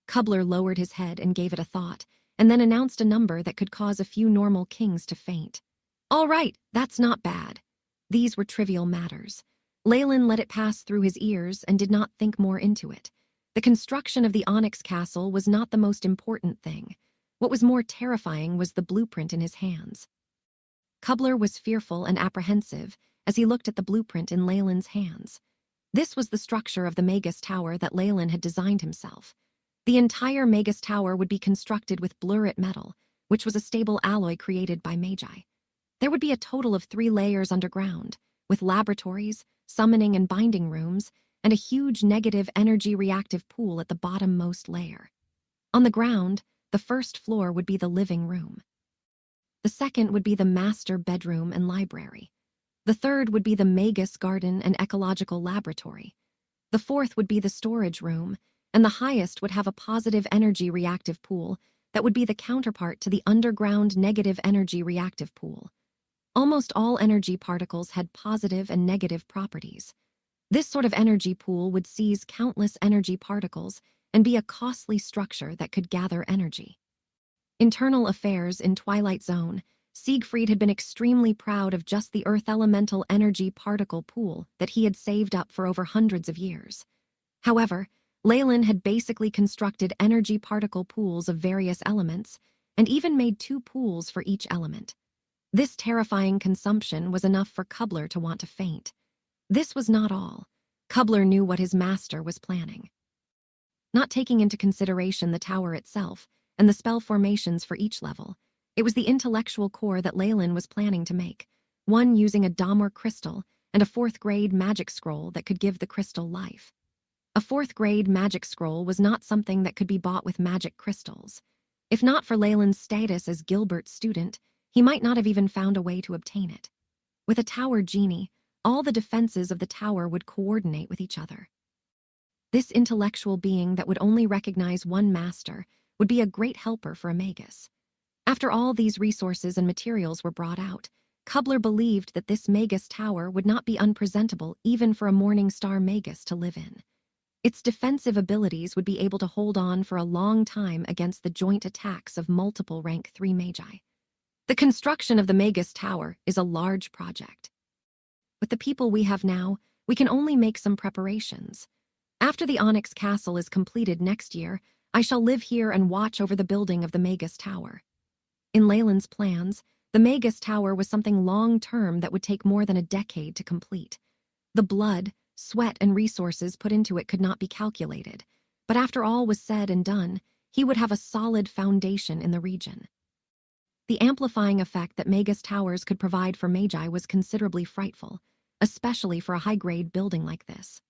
Kubler lowered his head and gave it a thought, and then announced a number that could cause a few normal kings to faint. All right, that's not bad. These were trivial matters. Leyland let it pass through his ears and did not think more into it. The construction of the Onyx Castle was not the most important thing. What was more terrifying was the blueprint in his hands. Kubler was fearful and apprehensive as he looked at the blueprint in Leyland's hands. This was the structure of the Magus Tower that Leyland had designed himself. The entire Magus Tower would be constructed with blurrit metal, which was a stable alloy created by Magi. There would be a total of 3 layers underground, with laboratories, summoning and binding rooms, and a huge negative energy reactive pool at the bottommost layer. On the ground, the first floor would be the living room. The second would be the master bedroom and library. The third would be the Magus garden and ecological laboratory. The fourth would be the storage room, and the highest would have a positive energy reactive pool that would be the counterpart to the underground negative energy reactive pool. Almost all energy particles had positive and negative properties. This sort of energy pool would seize countless energy particles and be a costly structure that could gather energy. Internal affairs in Twilight Zone, Siegfried had been extremely proud of just the Earth elemental energy particle pool that he had saved up for over hundreds of years. However, Leyland had basically constructed energy particle pools of various elements and even made 2 pools for each element. This terrifying consumption was enough for Kubler to want to faint. This was not all. Kubler knew what his master was planning. Not taking into consideration the tower itself and the spell formations for each level, it was the intellectual core that Leyland was planning to make, one using a Damor crystal and a 4th-grade magic scroll that could give the crystal life. A 4th-grade magic scroll was not something that could be bought with magic crystals. If not for Leyland's status as Gilbert's student, he might not have even found a way to obtain it. With a tower genie, all the defenses of the tower would coordinate with each other. This intellectual being that would only recognize one master would be a great helper for a Magus. After all these resources and materials were brought out, Kubler believed that this Magus tower would not be unpresentable even for a Morningstar Magus to live in. Its defensive abilities would be able to hold on for a long time against the joint attacks of multiple rank 3 Magi. The construction of the Magus Tower is a large project. With the people we have now, we can only make some preparations. After the Onyx Castle is completed next year, I shall live here and watch over the building of the Magus Tower. In Leyland's plans, the Magus Tower was something long-term that would take more than a decade to complete. The blood, sweat, and resources put into it could not be calculated, but after all was said and done, he would have a solid foundation in the region. The amplifying effect that Magus Towers could provide for Magi was considerably frightful, especially for a high-grade building like this.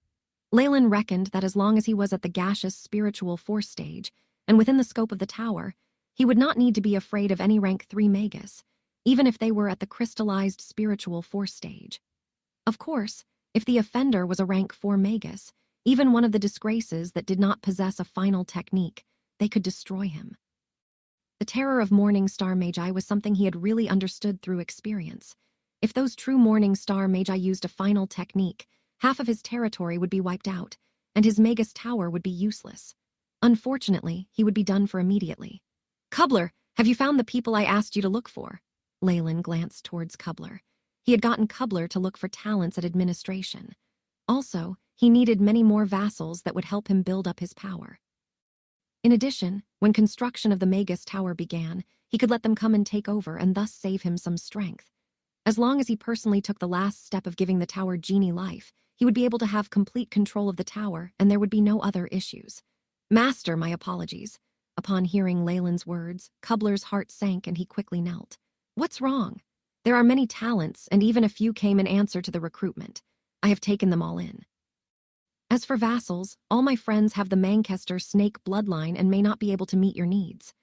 Leyland reckoned that as long as he was at the gaseous spiritual force stage, and within the scope of the tower, he would not need to be afraid of any rank 3 Magus, even if they were at the crystallized spiritual force stage. Of course, if the offender was a rank 4 Magus, even one of the disgraces that did not possess a final technique, they could destroy him. The terror of Morningstar Magi was something he had really understood through experience. If those true Morningstar Magi used a final technique, half of his territory would be wiped out, and his Magus Tower would be useless. Unfortunately, he would be done for immediately. "Kubler, have you found the people I asked you to look for?" Leyland glanced towards Kubler. He had gotten Kubler to look for talents at administration. Also, he needed many more vassals that would help him build up his power. In addition, when construction of the Magus Tower began, he could let them come and take over and thus save him some strength. As long as he personally took the last step of giving the tower genie life, he would be able to have complete control of the tower and there would be no other issues. "Master, my apologies." Upon hearing Leyland's words, Kubler's heart sank and he quickly knelt. "What's wrong? There are many talents and even a few came in answer to the recruitment. I have taken them all in. As for vassals, all my friends have the Manchester snake bloodline and may not be able to meet your needs."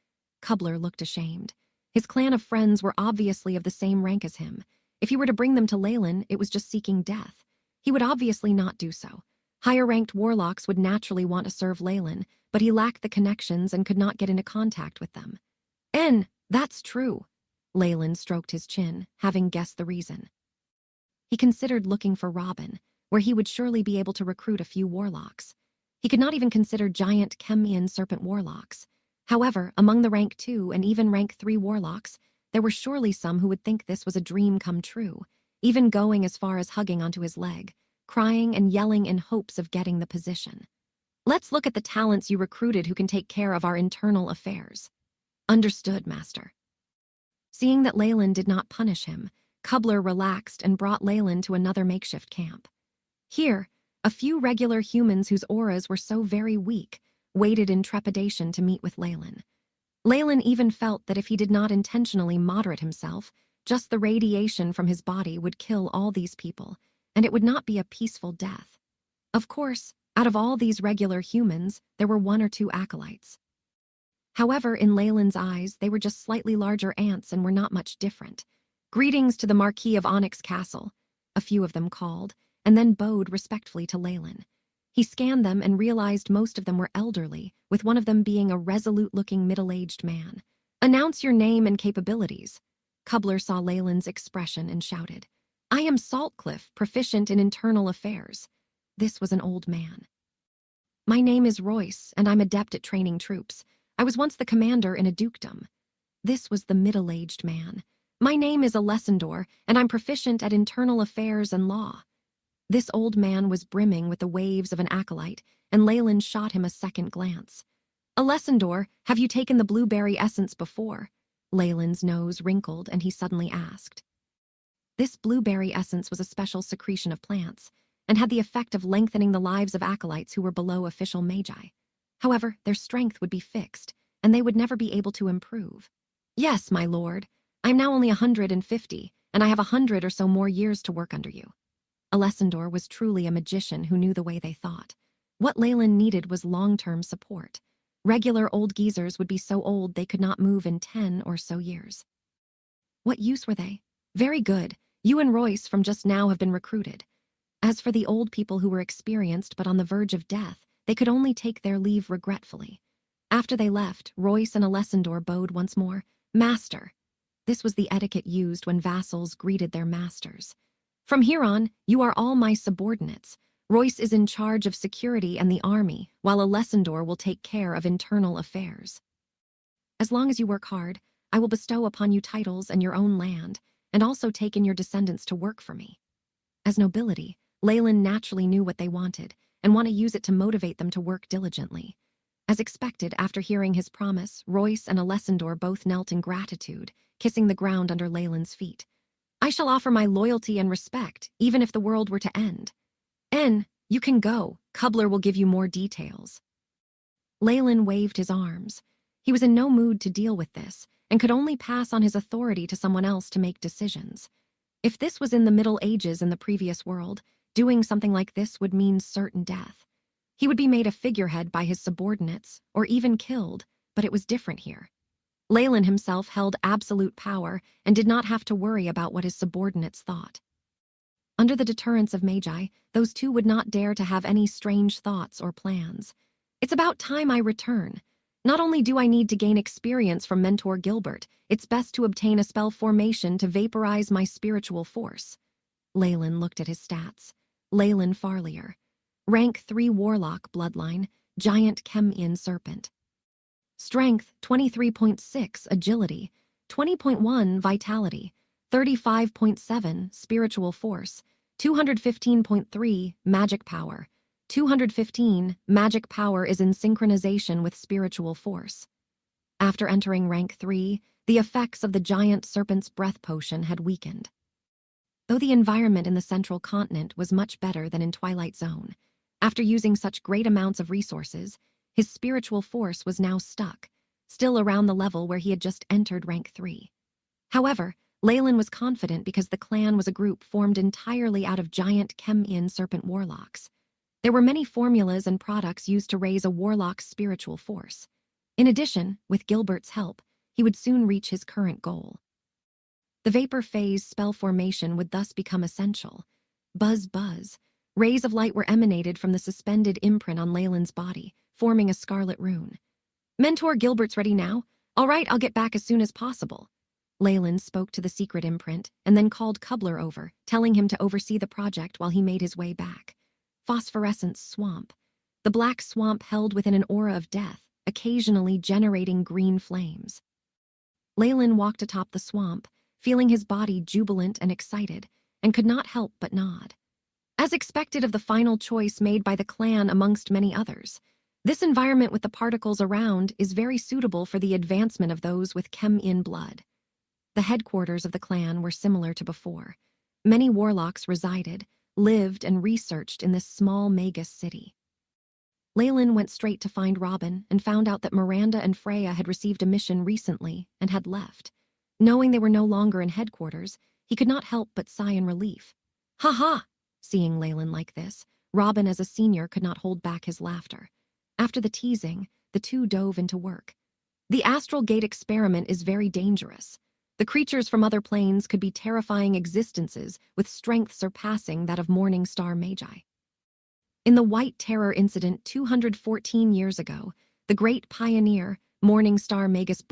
Kubler looked ashamed. His clan of friends were obviously of the same rank as him. If he were to bring them to Leyland, it was just seeking death. He would obviously not do so. Higher-ranked warlocks would naturally want to serve Leyland, but he lacked the connections and could not get into contact with them. That's true." Leyland stroked his chin, having guessed the reason. He considered looking for Robin, where he would surely be able to recruit a few warlocks. He could not even consider giant Chemian serpent warlocks. However, among the rank 2 and even rank 3 warlocks, there were surely some who would think this was a dream come true, even going as far as hugging onto his leg, crying and yelling in hopes of getting the position. "Let's look at the talents you recruited who can take care of our internal affairs." "Understood, Master." Seeing that Leyland did not punish him, Kubler relaxed and brought Leyland to another makeshift camp. Here, a few regular humans whose auras were so very weak waited in trepidation to meet with Leyland. Leyland even felt that if he did not intentionally moderate himself, just the radiation from his body would kill all these people, and it would not be a peaceful death. Of course, out of all these regular humans, there were one or two acolytes. However, in Leyland's eyes, they were just slightly larger ants and were not much different. "Greetings to the Marquis of Onyx Castle," a few of them called, and then bowed respectfully to Leyland. He scanned them and realized most of them were elderly, with one of them being a resolute-looking middle-aged man. "Announce your name and capabilities." Cobbler saw Leyland's expression and shouted, "I am Saltcliffe, proficient in internal affairs." This was an old man. "My name is Royce, and I'm adept at training troops. I was once the commander in a dukedom." This was the middle-aged man. "My name is Alessandor, and I'm proficient at internal affairs and law." This old man was brimming with the waves of an acolyte, and Leyland shot him a second glance. "Alessandor, have you taken the blueberry essence before?" Leyland's nose wrinkled, and he suddenly asked. This blueberry essence was a special secretion of plants, and had the effect of lengthening the lives of acolytes who were below official magi. However, their strength would be fixed, and they would never be able to improve. "Yes, my lord. I am now only 150, and I have 100 or so more years to work under you." Alessandor was truly a magician who knew the way they thought. What Leyland needed was long-term support. Regular old geezers would be so old they could not move in 10 or so years. What use were they? "Very good. You and Royce from just now have been recruited." As for the old people who were experienced but on the verge of death, they could only take their leave regretfully. After they left, Royce and Alessandor bowed once more. "Master." This was the etiquette used when vassals greeted their masters. "From here on, you are all my subordinates. Royce is in charge of security and the army, while Alessandor will take care of internal affairs. As long as you work hard, I will bestow upon you titles and your own land, and also take in your descendants to work for me." As nobility, Leyland naturally knew what they wanted, and want to use it to motivate them to work diligently. As expected, after hearing his promise, Royce and Alessandor both knelt in gratitude, kissing the ground under Leyland's feet. "I shall offer my loyalty and respect, even if the world were to end." You can go. Cobbler will give you more details." Leyland waved his arms. He was in no mood to deal with this, and could only pass on his authority to someone else to make decisions. If this was in the Middle Ages in the previous world, doing something like this would mean certain death. He would be made a figurehead by his subordinates, or even killed, but it was different here. Leyland himself held absolute power and did not have to worry about what his subordinates thought. Under the deterrence of Magi, those two would not dare to have any strange thoughts or plans. "It's about time I return. Not only do I need to gain experience from Mentor Gilbert, it's best to obtain a spell formation to vaporize my spiritual force." Leyland looked at his stats. Leyland Farlier. Rank 3 Warlock bloodline, giant Chem-In serpent. Strength 23.6 agility, 20.1 vitality, 35.7 spiritual force, 215.3 magic power. 215 magic power is in synchronization with spiritual force. After entering rank 3, the effects of the giant serpent's breath potion had weakened. Though the environment in the central continent was much better than in Twilight Zone, after using such great amounts of resources, his spiritual force was now stuck, still around the level where he had just entered rank 3. However, Leyland was confident because the clan was a group formed entirely out of giant Chem-In serpent warlocks. There were many formulas and products used to raise a warlock's spiritual force. In addition, with Gilbert's help, he would soon reach his current goal. The vapor phase spell formation would thus become essential. Buzz, buzz. Rays of light were emanated from the suspended imprint on Leyland's body, forming a scarlet rune. "Mentor Gilbert's ready now. All right, I'll get back as soon as possible." Leyland spoke to the secret imprint and then called Cobbler over, telling him to oversee the project while he made his way back. Phosphorescent swamp. The black swamp held within an aura of death, occasionally generating green flames. Leyland walked atop the swamp, feeling his body jubilant and excited, and could not help but nod. As expected of the final choice made by the clan amongst many others, this environment with the particles around is very suitable for the advancement of those with Chem-In blood. The headquarters of the clan were similar to before. Many warlocks resided, lived, and researched in this small Magus city. Leyland went straight to find Robin and found out that Miranda and Freya had received a mission recently and had left. Knowing they were no longer in headquarters, he could not help but sigh in relief. Ha ha! Seeing Leyland like this, Robin as a senior could not hold back his laughter. After the teasing, the two dove into work. The astral gate experiment is very dangerous. The creatures from other planes could be terrifying existences with strength surpassing that of Morning Star Magi. In the White Terror incident 214 years ago, the great pioneer, Morning Star Magus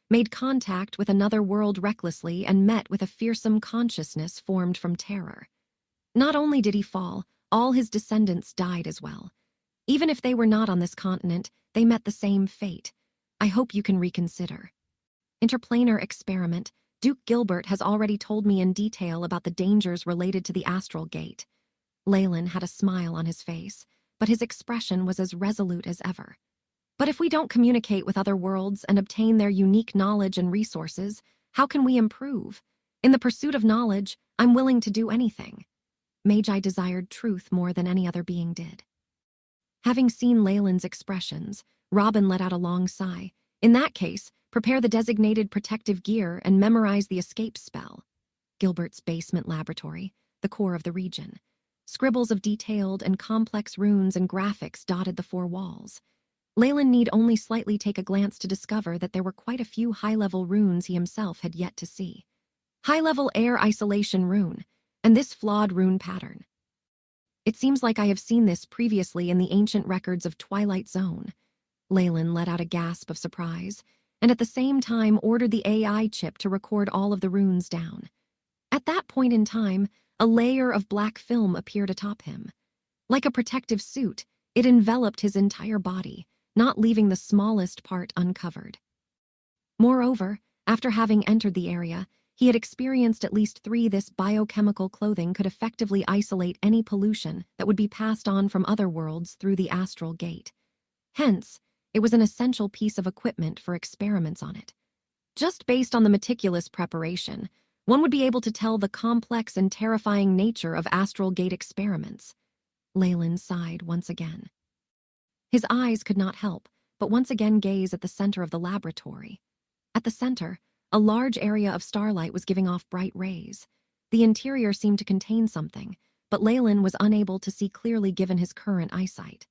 made contact with another world recklessly and met with a fearsome consciousness formed from terror. Not only did he fall, all his descendants died as well. Even if they were not on this continent, they met the same fate. I hope you can reconsider. Interplanar experiment. Duke Gilbert has already told me in detail about the dangers related to the astral gate. Leyland had a smile on his face, but his expression was as resolute as ever. But if we don't communicate with other worlds and obtain their unique knowledge and resources, how can we improve? In the pursuit of knowledge, I'm willing to do anything. Magi desired truth more than any other being did. Having seen Leyland's expressions, Robin let out a long sigh. In that case, prepare the designated protective gear and memorize the escape spell. Gilbert's basement laboratory, the core of the region. Scribbles of detailed and complex runes and graphics dotted the four walls. Leyland need only slightly take a glance to discover that there were quite a few high-level runes he himself had yet to see. High-level air isolation rune, and this flawed rune pattern. It seems like I have seen this previously in the ancient records of Twilight Zone. Leyland let out a gasp of surprise, and at the same time ordered the AI chip to record all of the runes down. At that point in time, a layer of black film appeared atop him. Like a protective suit, it enveloped his entire body, not leaving the smallest part uncovered. Moreover, after having entered the area, he had experienced at least 3 this biochemical clothing could effectively isolate any pollution that would be passed on from other worlds through the astral gate. Hence, it was an essential piece of equipment for experiments on it. Just based on the meticulous preparation, one would be able to tell the complex and terrifying nature of astral gate experiments. Leyland sighed once again. His eyes could not help but once again gaze at the center of the laboratory. At the center, a large area of starlight was giving off bright rays. The interior seemed to contain something, but Leyland was unable to see clearly given his current eyesight.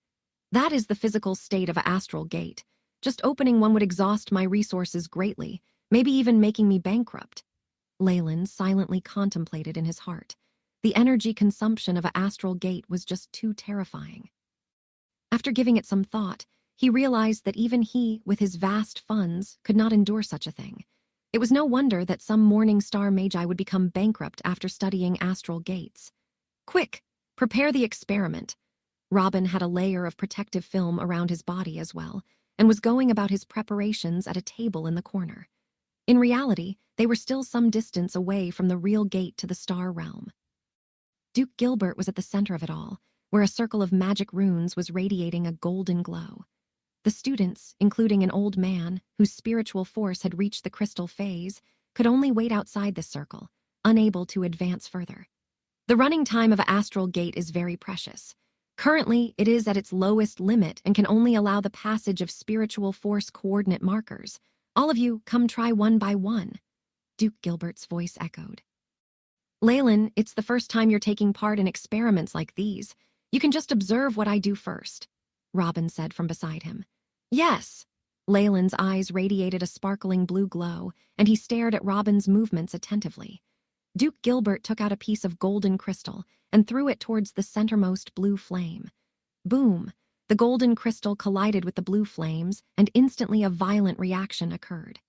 That is the physical state of an astral gate. Just opening one would exhaust my resources greatly, maybe even making me bankrupt. Leyland silently contemplated in his heart. The energy consumption of an astral gate was just too terrifying. After giving it some thought, he realized that even he, with his vast funds, could not endure such a thing. It was no wonder that some Morning Star Magi would become bankrupt after studying astral gates. Quick, prepare the experiment. Robin had a layer of protective film around his body as well, and was going about his preparations at a table in the corner. In reality, they were still some distance away from the real gate to the star realm. Duke Gilbert was at the center of it all, where a circle of magic runes was radiating a golden glow. The students, including an old man whose spiritual force had reached the crystal phase, could only wait outside this circle, unable to advance further. The running time of an astral gate is very precious. Currently, it is at its lowest limit and can only allow the passage of spiritual force coordinate markers. All of you, come try one by one. Duke Gilbert's voice echoed. Leyland, it's the first time you're taking part in experiments like these. You can just observe what I do first, Robin said from beside him. Yes. Leyland's eyes radiated a sparkling blue glow, and he stared at Robin's movements attentively. Duke Gilbert took out a piece of golden crystal and threw it towards the centermost blue flame. Boom! The golden crystal collided with the blue flames, and instantly a violent reaction occurred.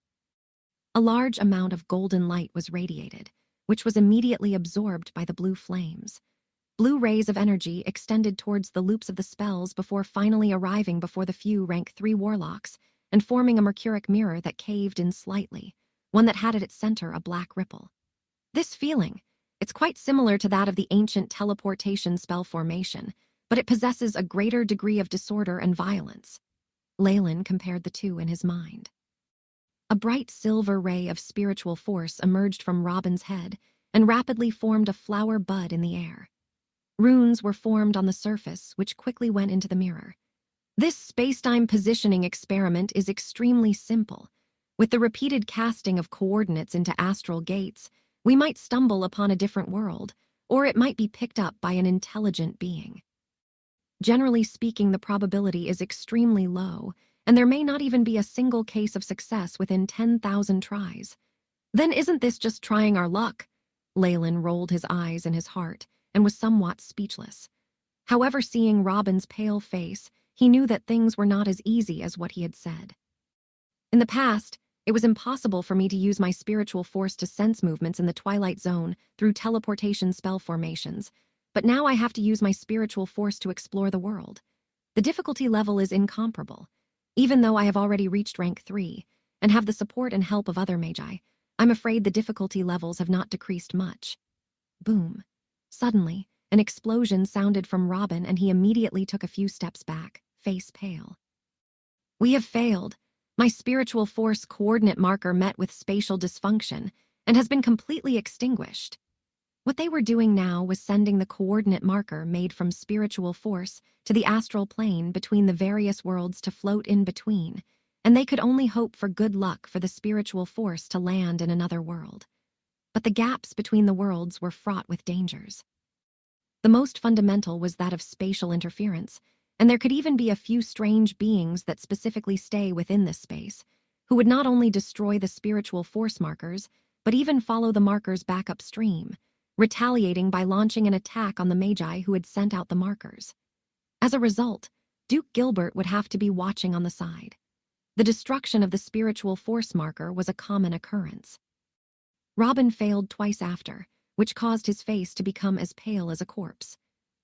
A large amount of golden light was radiated, which was immediately absorbed by the blue flames. Blue rays of energy extended towards the loops of the spells before finally arriving before the few rank 3 warlocks and forming a mercuric mirror that caved in slightly, one that had at its center a black ripple. This feeling, it's quite similar to that of the ancient teleportation spell formation, but it possesses a greater degree of disorder and violence. Leyland compared the two in his mind. A bright silver ray of spiritual force emerged from Robin's head and rapidly formed a flower bud in the air. Runes were formed on the surface, which quickly went into the mirror. This space-time positioning experiment is extremely simple. With the repeated casting of coordinates into astral gates, we might stumble upon a different world, or it might be picked up by an intelligent being. Generally speaking, the probability is extremely low, and there may not even be a single case of success within 10,000 tries. Then isn't this just trying our luck? Leyland rolled his eyes in his heart and was somewhat speechless. However, seeing Robin's pale face, he knew that things were not as easy as what he had said. In the past, it was impossible for me to use my spiritual force to sense movements in the Twilight Zone through teleportation spell formations, but now I have to use my spiritual force to explore the world. The difficulty level is incomparable. Even though I have already reached rank 3 and have the support and help of other magi, I'm afraid the difficulty levels have not decreased much. Boom. Suddenly, an explosion sounded from Robin and he immediately took a few steps back, face pale. We have failed. My spiritual force coordinate marker met with spatial dysfunction and has been completely extinguished. What they were doing now was sending the coordinate marker made from spiritual force to the astral plane between the various worlds to float in between, and they could only hope for good luck for the spiritual force to land in another world. But the gaps between the worlds were fraught with dangers. The most fundamental was that of spatial interference, and there could even be a few strange beings that specifically stay within this space, who would not only destroy the spiritual force markers, but even follow the markers back upstream, retaliating by launching an attack on the magi who had sent out the markers. As a result, Duke Gilbert would have to be watching on the side. The destruction of the spiritual force marker was a common occurrence. Robin failed twice after, which caused his face to become as pale as a corpse.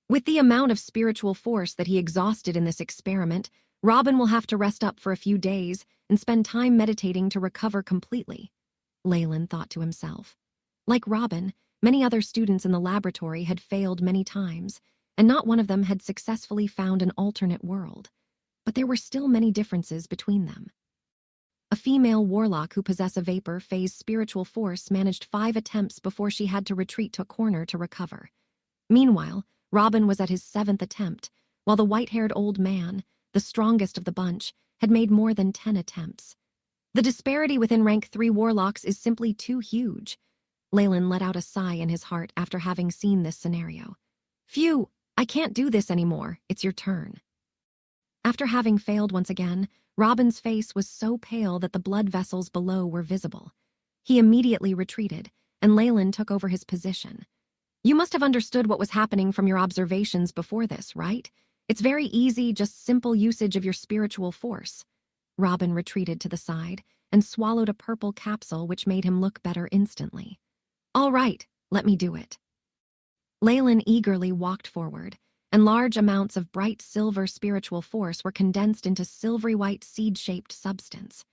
With the amount of spiritual force that he exhausted in this experiment, Robin will have to rest up for a few days and spend time meditating to recover completely, Leyland thought to himself. Like Robin, many other students in the laboratory had failed many times, and not one of them had successfully found an alternate world. But there were still many differences between them. A female warlock who possessed a vapor phase spiritual force managed 5 attempts before she had to retreat to a corner to recover. Meanwhile, Robin was at his 7th attempt, while the white-haired old man, the strongest of the bunch, had made more than 10 attempts. The disparity within rank 3 warlocks is simply too huge. Leyland let out a sigh in his heart after having seen this scenario. Phew, I can't do this anymore, it's your turn. After having failed once again, Robin's face was so pale that the blood vessels below were visible. He immediately retreated, and Leyland took over his position. You must have understood what was happening from your observations before this, right? It's very easy, just simple usage of your spiritual force. Robin retreated to the side and swallowed a purple capsule which made him look better instantly. All right, let me do it. Leyland eagerly walked forward, and large amounts of bright silver spiritual force were condensed into silvery white seed-shaped substance.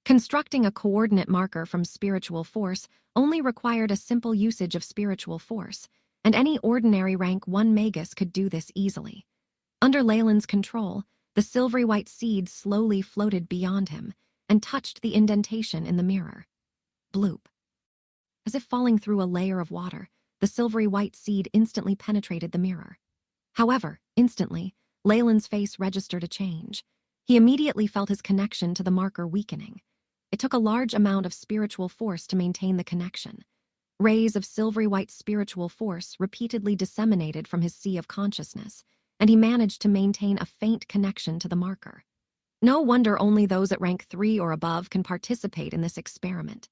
Constructing a coordinate marker from spiritual force only required a simple usage of spiritual force, and any ordinary rank 1 Magus could do this easily. Under Leyland's control, the silvery white seed slowly floated beyond him and touched the indentation in the mirror. Bloop. As if falling through a layer of water, the silvery white seed instantly penetrated the mirror. However, instantly, Leyland's face registered a change. He immediately felt his connection to the marker weakening. It took a large amount of spiritual force to maintain the connection. Rays of silvery white spiritual force repeatedly disseminated from his sea of consciousness, and he managed to maintain a faint connection to the marker. No wonder only those at rank 3 or above can participate in this experiment.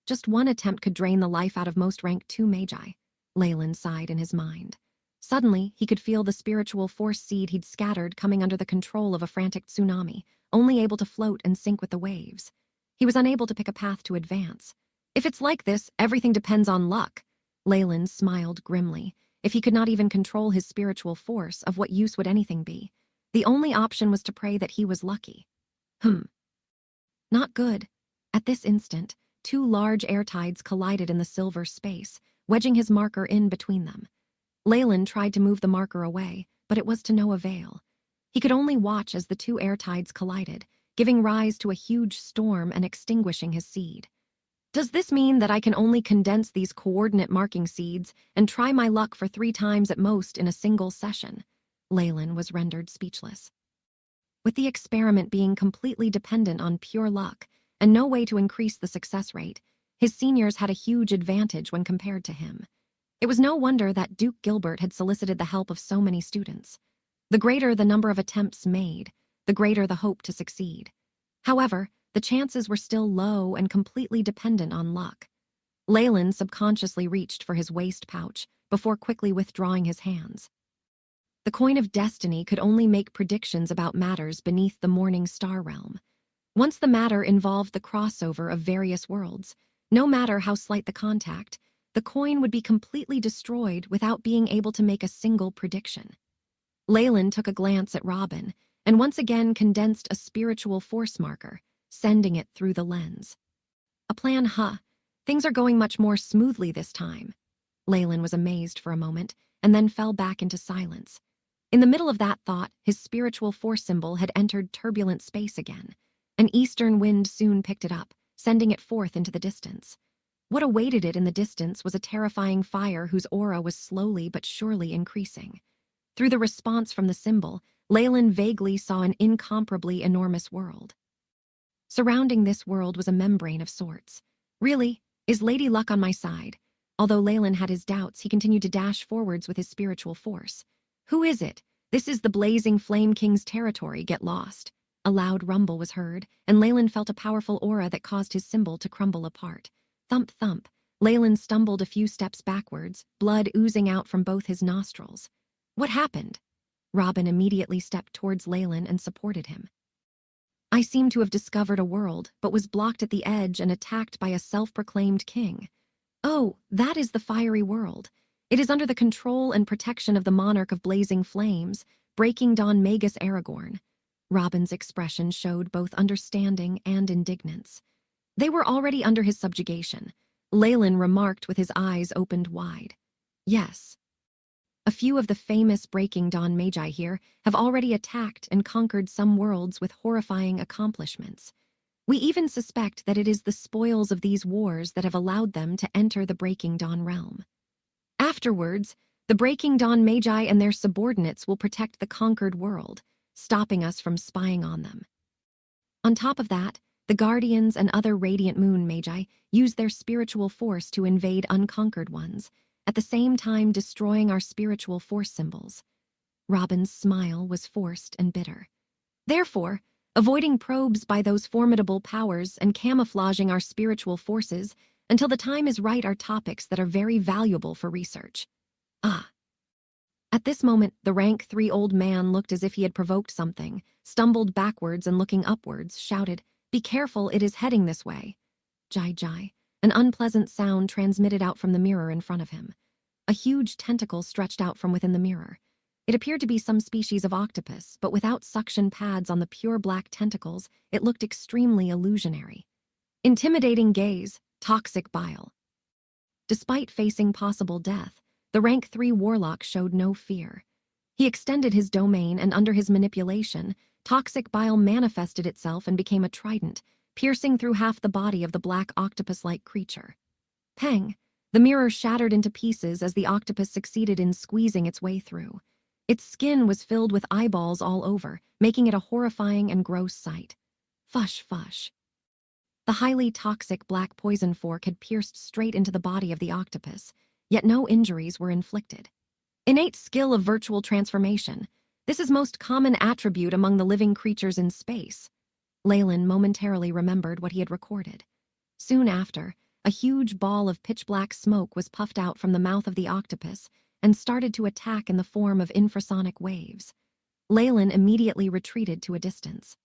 Just one attempt could drain the life out of most rank 2 magi, Leyland sighed in his mind. Suddenly, he could feel the spiritual force seed he'd scattered coming under the control of a frantic tsunami, only able to float and sink with the waves. He was unable to pick a path to advance. If it's like this, everything depends on luck. Leyland smiled grimly. If he could not even control his spiritual force, of what use would anything be? The only option was to pray that he was lucky. Not good. At this instant, 2 large air tides collided in the silver space, wedging his marker in between them. Leyland tried to move the marker away, but it was to no avail. He could only watch as the 2 air tides collided, giving rise to a huge storm and extinguishing his seed. Does this mean that I can only condense these coordinate marking seeds and try my luck for 3 times at most in a single session? Leyland was rendered speechless. With the experiment being completely dependent on pure luck and no way to increase the success rate, his seniors had a huge advantage when compared to him. It was no wonder that Duke Gilbert had solicited the help of so many students. The greater the number of attempts made, the greater the hope to succeed. However, the chances were still low and completely dependent on luck. Leyland subconsciously reached for his waist pouch before quickly withdrawing his hands. The coin of destiny could only make predictions about matters beneath the morning star realm. Once the matter involved the crossover of various worlds, no matter how slight the contact, the coin would be completely destroyed without being able to make a single prediction. Leyland took a glance at Robin and once again condensed a spiritual force marker, sending it through the lens. A plan, huh? Things are going much more smoothly this time. Leyland was amazed for a moment and then fell back into silence. In the middle of that thought, his spiritual force symbol had entered turbulent space again. An eastern wind soon picked it up, sending it forth into the distance. What awaited it in the distance was a terrifying fire whose aura was slowly but surely increasing. Through the response from the symbol, Leyland vaguely saw an incomparably enormous world. Surrounding this world was a membrane of sorts. Really, is Lady Luck on my side? Although Leyland had his doubts, he continued to dash forwards with his spiritual force. Who is it? This is the blazing Flame King's territory, get lost. A loud rumble was heard, and Leyland felt a powerful aura that caused his symbol to crumble apart. Thump, thump. Leyland stumbled a few steps backwards, blood oozing out from both his nostrils. What happened? Robin immediately stepped towards Leyland and supported him. I seem to have discovered a world, but was blocked at the edge and attacked by a self-proclaimed king. Oh, that is the fiery world. It is under the control and protection of the monarch of blazing flames, Breaking Dawn Magus Aragorn. Robin's expression showed both understanding and indignance. They were already under his subjugation. Leyland remarked with his eyes opened wide. Yes. A few of the famous Breaking Dawn Magi here have already attacked and conquered some worlds with horrifying accomplishments. We even suspect that it is the spoils of these wars that have allowed them to enter the Breaking Dawn realm. Afterwards, the Breaking Dawn Magi and their subordinates will protect the conquered world, stopping us from spying on them. On top of that, the Guardians and other Radiant Moon Magi use their spiritual force to invade unconquered ones, at the same time destroying our spiritual force symbols. Robin's smile was forced and bitter. Therefore, avoiding probes by those formidable powers and camouflaging our spiritual forces until the time is right are topics that are very valuable for research. Ah. At this moment, the rank 3 old man looked as if he had provoked something, stumbled backwards and looking upwards, shouted, "Be careful, it is heading this way." Jai jai. An unpleasant sound transmitted out from the mirror in front of him. A huge tentacle stretched out from within the mirror. It appeared to be some species of octopus, but without suction pads on the pure black tentacles, it looked extremely illusionary. Intimidating gaze, toxic bile. Despite facing possible death, the rank 3 Warlock showed no fear. He extended his domain, and under his manipulation, toxic bile manifested itself and became a trident, piercing through half the body of the black octopus-like creature. Pang! The mirror shattered into pieces as the octopus succeeded in squeezing its way through. Its skin was filled with eyeballs all over, making it a horrifying and gross sight. Fush, fush. The highly toxic black poison fork had pierced straight into the body of the octopus, yet no injuries were inflicted. Innate skill of virtual transformation. This is most common attribute among the living creatures in space. Leyland momentarily remembered what he had recorded. Soon after, a huge ball of pitch-black smoke was puffed out from the mouth of the octopus and started to attack in the form of infrasonic waves. Leyland immediately retreated to a distance.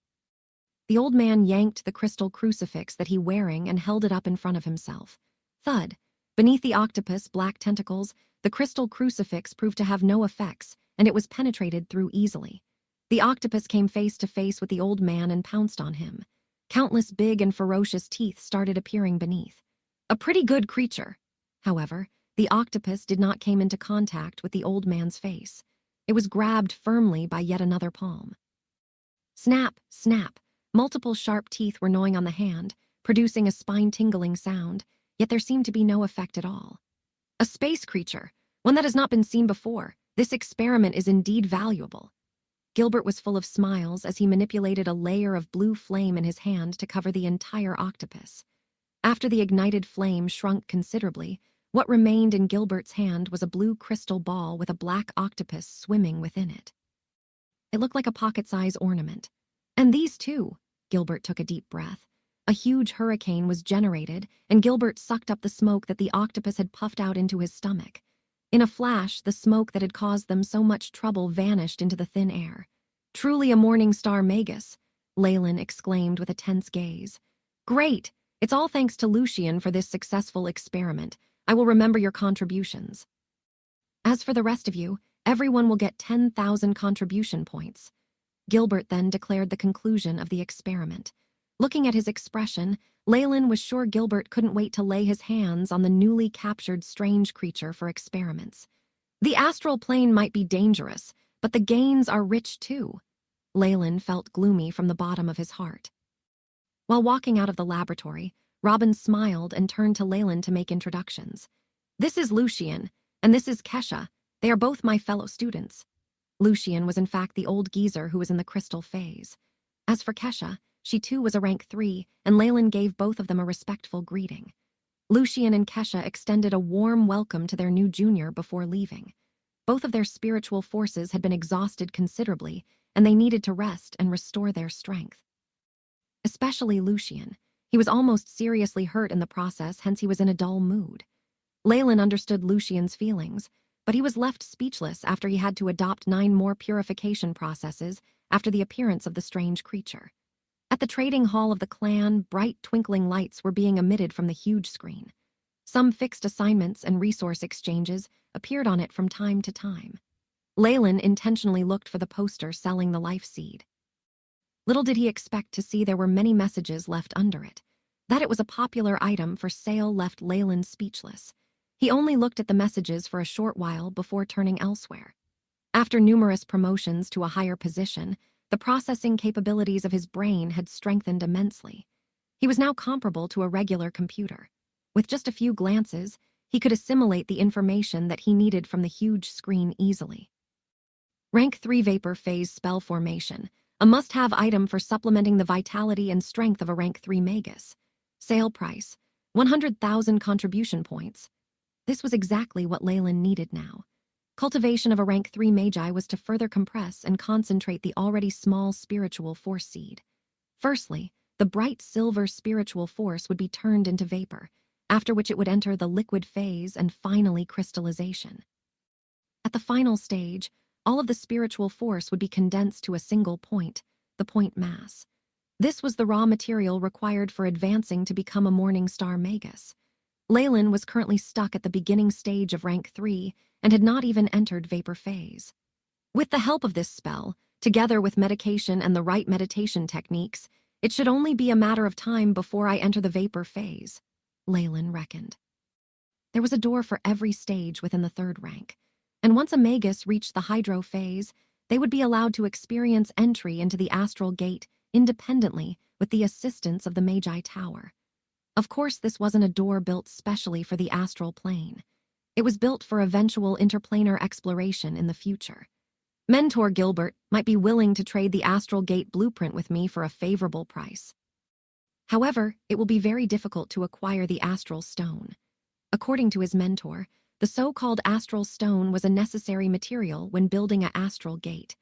The old man yanked the crystal crucifix that he was wearing and held it up in front of himself. Thud! Beneath the octopus' black tentacles, the crystal crucifix proved to have no effects, and it was penetrated through easily. The octopus came face to face with the old man and pounced on him. Countless big and ferocious teeth started appearing beneath. A pretty good creature. However, the octopus did not come into contact with the old man's face. It was grabbed firmly by yet another palm. Snap, snap. Multiple sharp teeth were gnawing on the hand, producing a spine-tingling sound, yet there seemed to be no effect at all. A space creature, one that has not been seen before. This experiment is indeed valuable. Gilbert was full of smiles as he manipulated a layer of blue flame in his hand to cover the entire octopus. After the ignited flame shrunk considerably, what remained in Gilbert's hand was a blue crystal ball with a black octopus swimming within it. It looked like a pocket-size ornament. And these too. Gilbert took a deep breath. A huge hurricane was generated, and Gilbert sucked up the smoke that the octopus had puffed out into his stomach. In a flash, the smoke that had caused them so much trouble vanished into the thin air. Truly a morning star Magus, Leyland exclaimed with a tense gaze. Great! It's all thanks to Lucian for this successful experiment. I will remember your contributions. As for the rest of you, everyone will get 10,000 contribution points. Gilbert then declared the conclusion of the experiment. Looking at his expression, Leyland was sure Gilbert couldn't wait to lay his hands on the newly captured strange creature for experiments. The astral plane might be dangerous, but the gains are rich too. Leyland felt gloomy from the bottom of his heart. While walking out of the laboratory, Robin smiled and turned to Leyland to make introductions. This is Lucian, and this is Kesha. They are both my fellow students. Lucian was in fact the old geezer who was in the crystal phase. As for Kesha, she too was a rank 3, and Leyland gave both of them a respectful greeting. Lucian and Kesha extended a warm welcome to their new junior before leaving. Both of their spiritual forces had been exhausted considerably, and they needed to rest and restore their strength. Especially Lucian. He was almost seriously hurt in the process, hence he was in a dull mood. Leyland understood Lucian's feelings, but he was left speechless after he had to adopt 9 more purification processes after the appearance of the strange creature. At the trading hall of the clan, bright twinkling lights were being emitted from the huge screen. Some fixed assignments and resource exchanges appeared on it from time to time. Leyland intentionally looked for the poster selling the life seed. Little did he expect to see there were many messages left under it. That it was a popular item for sale left Leyland speechless. He only looked at the messages for a short while before turning elsewhere. After numerous promotions to a higher position, the processing capabilities of his brain had strengthened immensely. He was now comparable to a regular computer. With just a few glances, he could assimilate the information that he needed from the huge screen easily. Rank 3 Vapor Phase Spell Formation, a must-have item for supplementing the vitality and strength of a Rank 3 Magus. Sale price, 100,000 contribution points. This was exactly what Leyland needed now. Cultivation of a Rank 3 Magi was to further compress and concentrate the already small spiritual force seed. Firstly, the bright silver spiritual force would be turned into vapor, after which it would enter the liquid phase and finally crystallization. At the final stage, all of the spiritual force would be condensed to a single point, the point mass. This was the raw material required for advancing to become a Morning Star Magus. Leyland was currently stuck at the beginning stage of Rank 3 and had not even entered Vapor Phase. With the help of this spell, together with medication and the right meditation techniques, it should only be a matter of time before I enter the Vapor Phase, Leyland reckoned. There was a door for every stage within the 3rd rank, and once a Magus reached the Hydro Phase, they would be allowed to experience entry into the Astral Gate independently with the assistance of the Magi Tower. Of course, this wasn't a door built specially for the astral plane. It was built for eventual interplanar exploration in the future. Mentor Gilbert might be willing to trade the Astral Gate blueprint with me for a favorable price. However, it will be very difficult to acquire the Astral Stone. According to his mentor, the so-called Astral Stone was a necessary material when building an Astral Gate.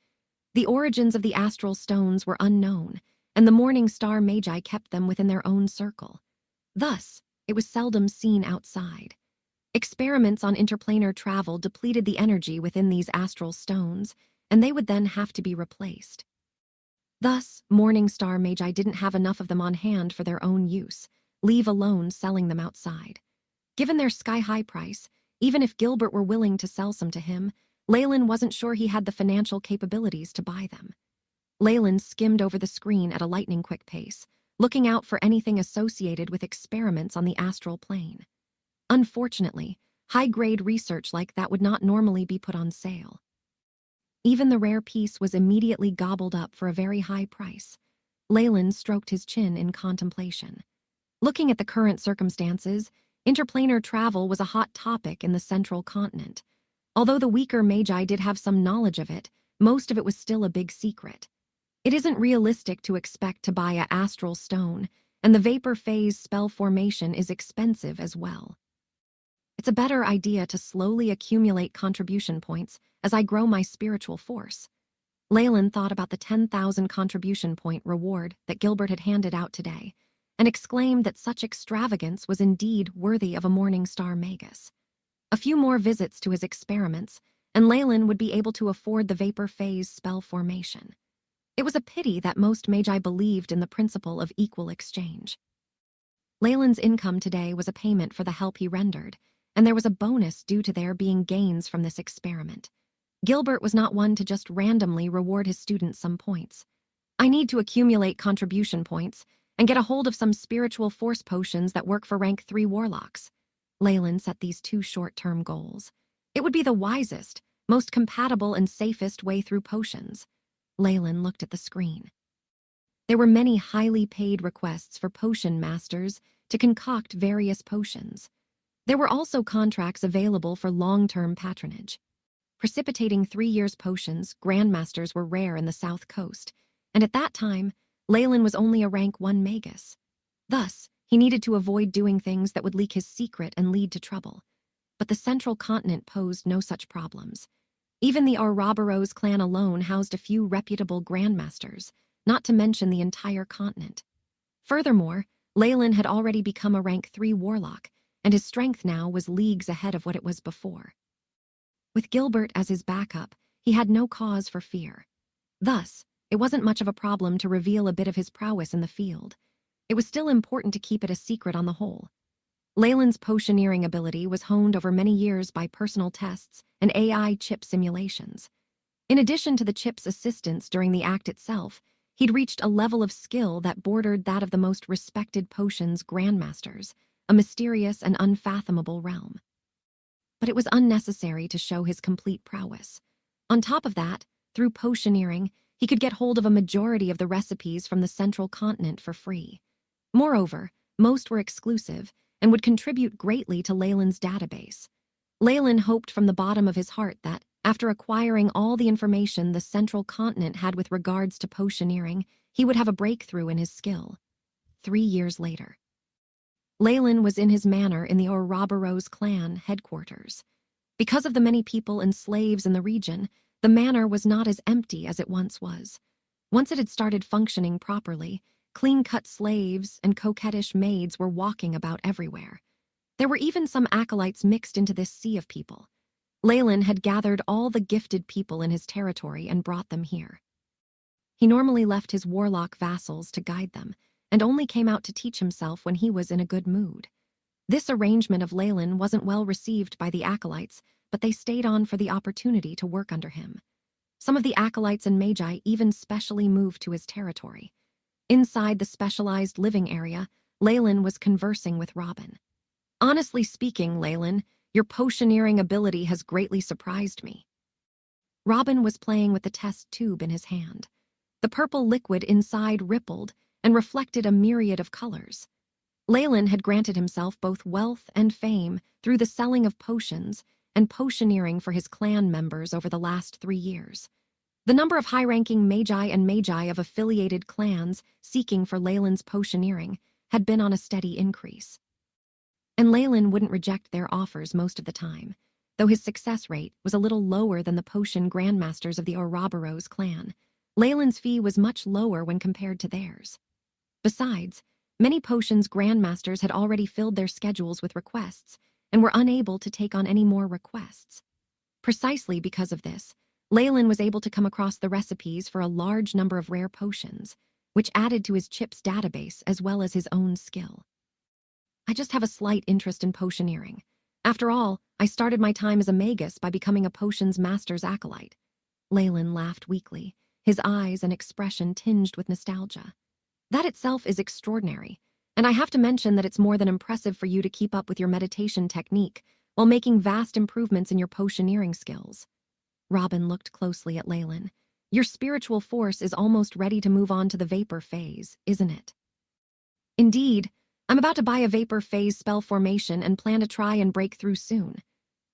The origins of the Astral Stones were unknown, and the Morning Star Magi kept them within their own circle. Thus, it was seldom seen outside. Experiments on interplanar travel depleted the energy within these astral stones, and they would then have to be replaced. Thus, Morning Star Magi didn't have enough of them on hand for their own use, leave alone selling them outside. Given their sky-high price, even if Gilbert were willing to sell some to him, Leyland wasn't sure he had the financial capabilities to buy them. Leyland skimmed over the screen at a lightning-quick pace, looking out for anything associated with experiments on the astral plane. Unfortunately, high-grade research like that would not normally be put on sale. Even the rare piece was immediately gobbled up for a very high price. Leyland stroked his chin in contemplation. Looking at the current circumstances, interplanar travel was a hot topic in the central continent. Although the weaker Magi did have some knowledge of it, most of it was still a big secret. It isn't realistic to expect to buy a astral stone, and the vapor phase spell formation is expensive as well. It's a better idea to slowly accumulate contribution points as I grow my spiritual force. Leyland thought about the 10,000 contribution point reward that Gilbert had handed out today, and exclaimed that such extravagance was indeed worthy of a Morning Star Magus. A few more visits to his experiments, and Leyland would be able to afford the vapor phase spell formation. It was a pity that most magi believed in the principle of equal exchange. Leyland's income today was a payment for the help he rendered, and there was a bonus due to there being gains from this experiment. Gilbert was not one to just randomly reward his students some points. I need to accumulate contribution points and get a hold of some spiritual force potions that work for rank 3 warlocks. Leyland set these 2 short-term goals. It would be the wisest, most compatible and safest way through potions. Leyland looked at the screen. There were many highly paid requests for potion masters to concoct various potions. There were also contracts available for long-term patronage. Precipitating 3 years potions, grandmasters were rare in the South Coast, and at that time, Leyland was only a rank 1 magus. Thus, he needed to avoid doing things that would leak his secret and lead to trouble. But the central continent posed no such problems. Even the Ouroboros clan alone housed a few reputable grandmasters, not to mention the entire continent. Furthermore, Leyland had already become a rank 3 warlock, and his strength now was leagues ahead of what it was before. With Gilbert as his backup, he had no cause for fear. Thus, it wasn't much of a problem to reveal a bit of his prowess in the field. It was still important to keep it a secret on the whole. Leyland's potioneering ability was honed over many years by personal tests and AI chip simulations. In addition to the chip's assistance during the act itself, he'd reached a level of skill that bordered that of the most respected potions grandmasters, a mysterious and unfathomable realm. But it was unnecessary to show his complete prowess. On top of that, through potioneering, he could get hold of a majority of the recipes from the central continent for free. Moreover, most were exclusive and would contribute greatly to Leyland's database. Leyland hoped from the bottom of his heart that, after acquiring all the information the central continent had with regards to potioneering, he would have a breakthrough in his skill. 3 years later. Leyland was in his manor in the Ouroboros clan headquarters. Because of the many people and slaves in the region, the manor was not as empty as it once was. Once it had started functioning properly, clean-cut slaves and coquettish maids were walking about everywhere. There were even some acolytes mixed into this sea of people. Leyland had gathered all the gifted people in his territory and brought them here. He normally left his warlock vassals to guide them, and only came out to teach himself when he was in a good mood. This arrangement of Leyland wasn't well received by the acolytes, but they stayed on for the opportunity to work under him. Some of the acolytes and magi even specially moved to his territory. Inside the specialized living area, Leyland was conversing with Robin. "Honestly speaking, Leyland, your potioneering ability has greatly surprised me." Robin was playing with the test tube in his hand. The purple liquid inside rippled and reflected a myriad of colors. Leyland had granted himself both wealth and fame through the selling of potions and potioneering for his clan members over the last 3 years. The number of high-ranking magi and magi of affiliated clans seeking for Leyland's potioneering had been on a steady increase. And Leyland wouldn't reject their offers most of the time, though his success rate was a little lower than the potion grandmasters of the Ouroboros clan. Leyland's fee was much lower when compared to theirs. Besides, many potions grandmasters had already filled their schedules with requests and were unable to take on any more requests. Precisely because of this, Leyland was able to come across the recipes for a large number of rare potions, which added to his chip's database as well as his own skill. "I just have a slight interest in potioneering. After all, I started my time as a magus by becoming a potions master's acolyte." Leyland laughed weakly, his eyes and expression tinged with nostalgia. "That itself is extraordinary, and I have to mention that it's more than impressive for you to keep up with your meditation technique while making vast improvements in your potioneering skills." Robin looked closely at Leyland. "Your spiritual force is almost ready to move on to the vapor phase, isn't it?" "Indeed, I'm about to buy a vapor phase spell formation and plan to try and break through soon."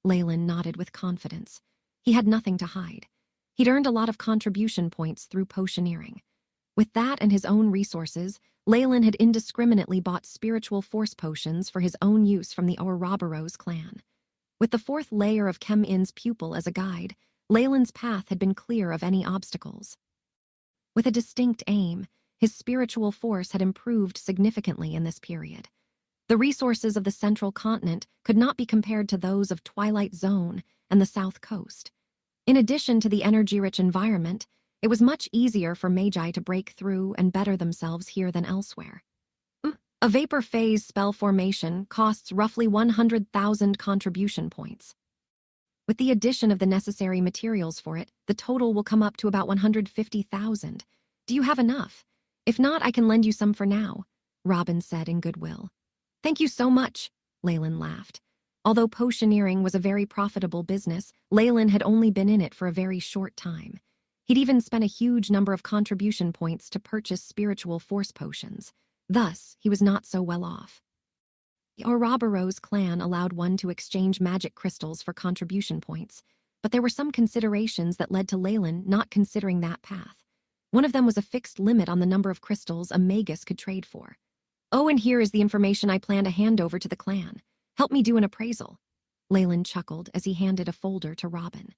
Leyland nodded with confidence. He had nothing to hide. He'd earned a lot of contribution points through potioneering. With that and his own resources, Leyland had indiscriminately bought spiritual force potions for his own use from the Ouroboros clan. With the fourth layer of Chem In's pupil as a guide, Leyland's path had been clear of any obstacles. With a distinct aim, his spiritual force had improved significantly in this period. The resources of the central continent could not be compared to those of Twilight Zone and the South Coast. In addition to the energy-rich environment, it was much easier for magi to break through and better themselves here than elsewhere. A vapor phase spell formation costs roughly 100,000 contribution points. With the addition of the necessary materials for it, the total will come up to about 150,000. Do you have enough? If not, I can lend you some for now, Robin said in goodwill. Thank you so much, Leyland laughed. Although potioneering was a very profitable business, Leyland had only been in it for a very short time. He'd even spent a huge number of contribution points to purchase spiritual force potions. Thus, he was not so well off. The Ouroboros clan allowed one to exchange magic crystals for contribution points, but there were some considerations that led to Leyland not considering that path. One of them was a fixed limit on the number of crystals a Magus could trade for. Oh, and here is the information I plan to hand over to the clan. Help me do an appraisal. Leyland chuckled as he handed a folder to Robin.